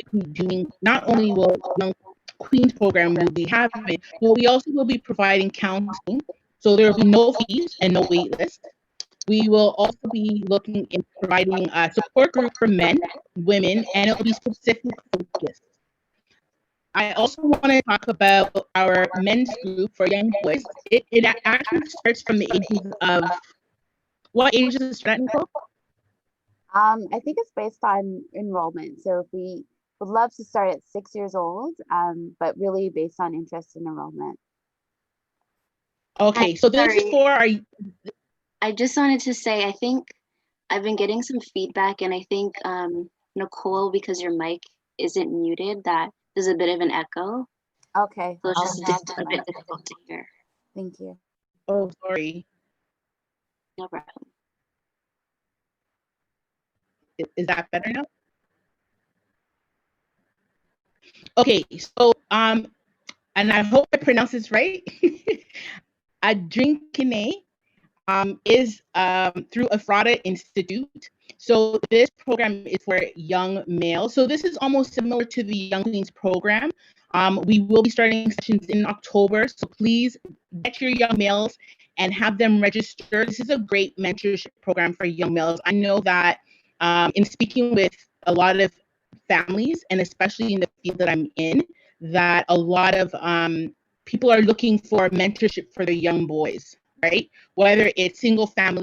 Young Queens program will be having, but we also will be providing counseling. So there will be no fees and no wait list. We will also be looking in providing a support group for men, women, and it'll be specific focused. I also want to talk about our men's group for young boys. It actually starts from the ages of, what ages is that, Nicole? I think it's based on enrollment. So if we would love to start at 6 years old, but really based on interest in enrollment. Okay, so this is for our. I just wanted to say, I think I've been getting some feedback, and I think Nicole, because your mic isn't muted, that there's a bit of an echo. Okay. So it's just a bit difficult to hear. Thank you. Oh, sorry. No problem. Is that better now? Okay, so and I hope I pronounce this right. Adrinkine is through Ephrata Institute. So this program is for young males. So this is almost similar to the Young Queens program. We will be starting sessions in October. So please get your young males and have them register. This is a great mentorship program for young males. I know that in speaking with a lot of families, and especially in the field that I'm in, that a lot of people are looking for mentorship for their young boys, right? Whether it's single parent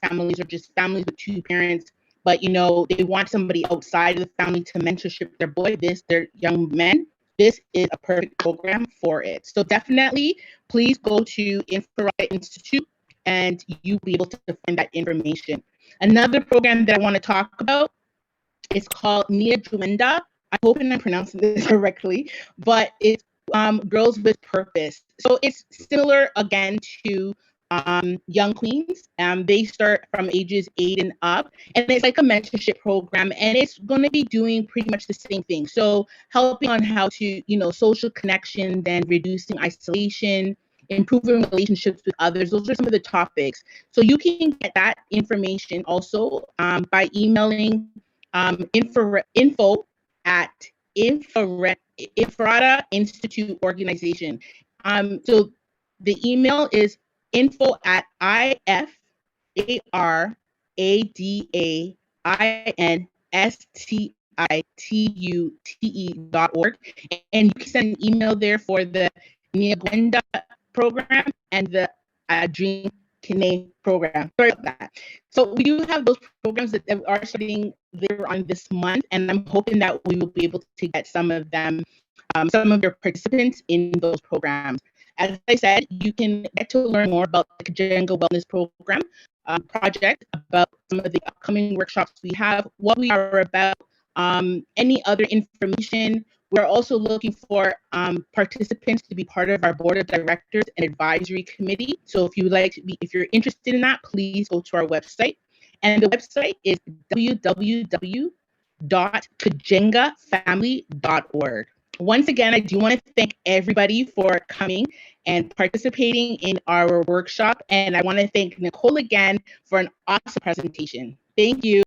families, or just families with two parents, but they want somebody outside of the family to mentorship their young men. This is a perfect program for it. So definitely, please go to Infrared Institute and you'll be able to find that information. Another program that I want to talk about is called Nia Juenda. I hope I'm pronouncing this correctly, but it's Girls with Purpose. So it's similar again to Young Queens. They start from ages 8 and up, and it's like a mentorship program, and it's going to be doing pretty much the same thing. So helping on how to, social connection, then reducing isolation, improving relationships with others. Those are some of the topics. So you can get that information also by emailing info at Ephrata Institute Organization. So the email is info@IFRADAINSTITUTE.org, and you can send an email there for the Nia Gwenda program and the Dream Kine program. Sorry about that. So we do have those programs that are starting later on this month, and I'm hoping that we will be able to get some of them, some of your participants in those programs. As I said, you can get to learn more about the Kajenga Wellness Program project, about some of the upcoming workshops we have, what we are about, any other information. We're also looking for participants to be part of our board of directors and advisory committee. So if you're interested in that, please go to our website. And the website is www.kajengafamily.org. Once again, I do want to thank everybody for coming and participating in our workshop. And I want to thank Nicole again for an awesome presentation. Thank you.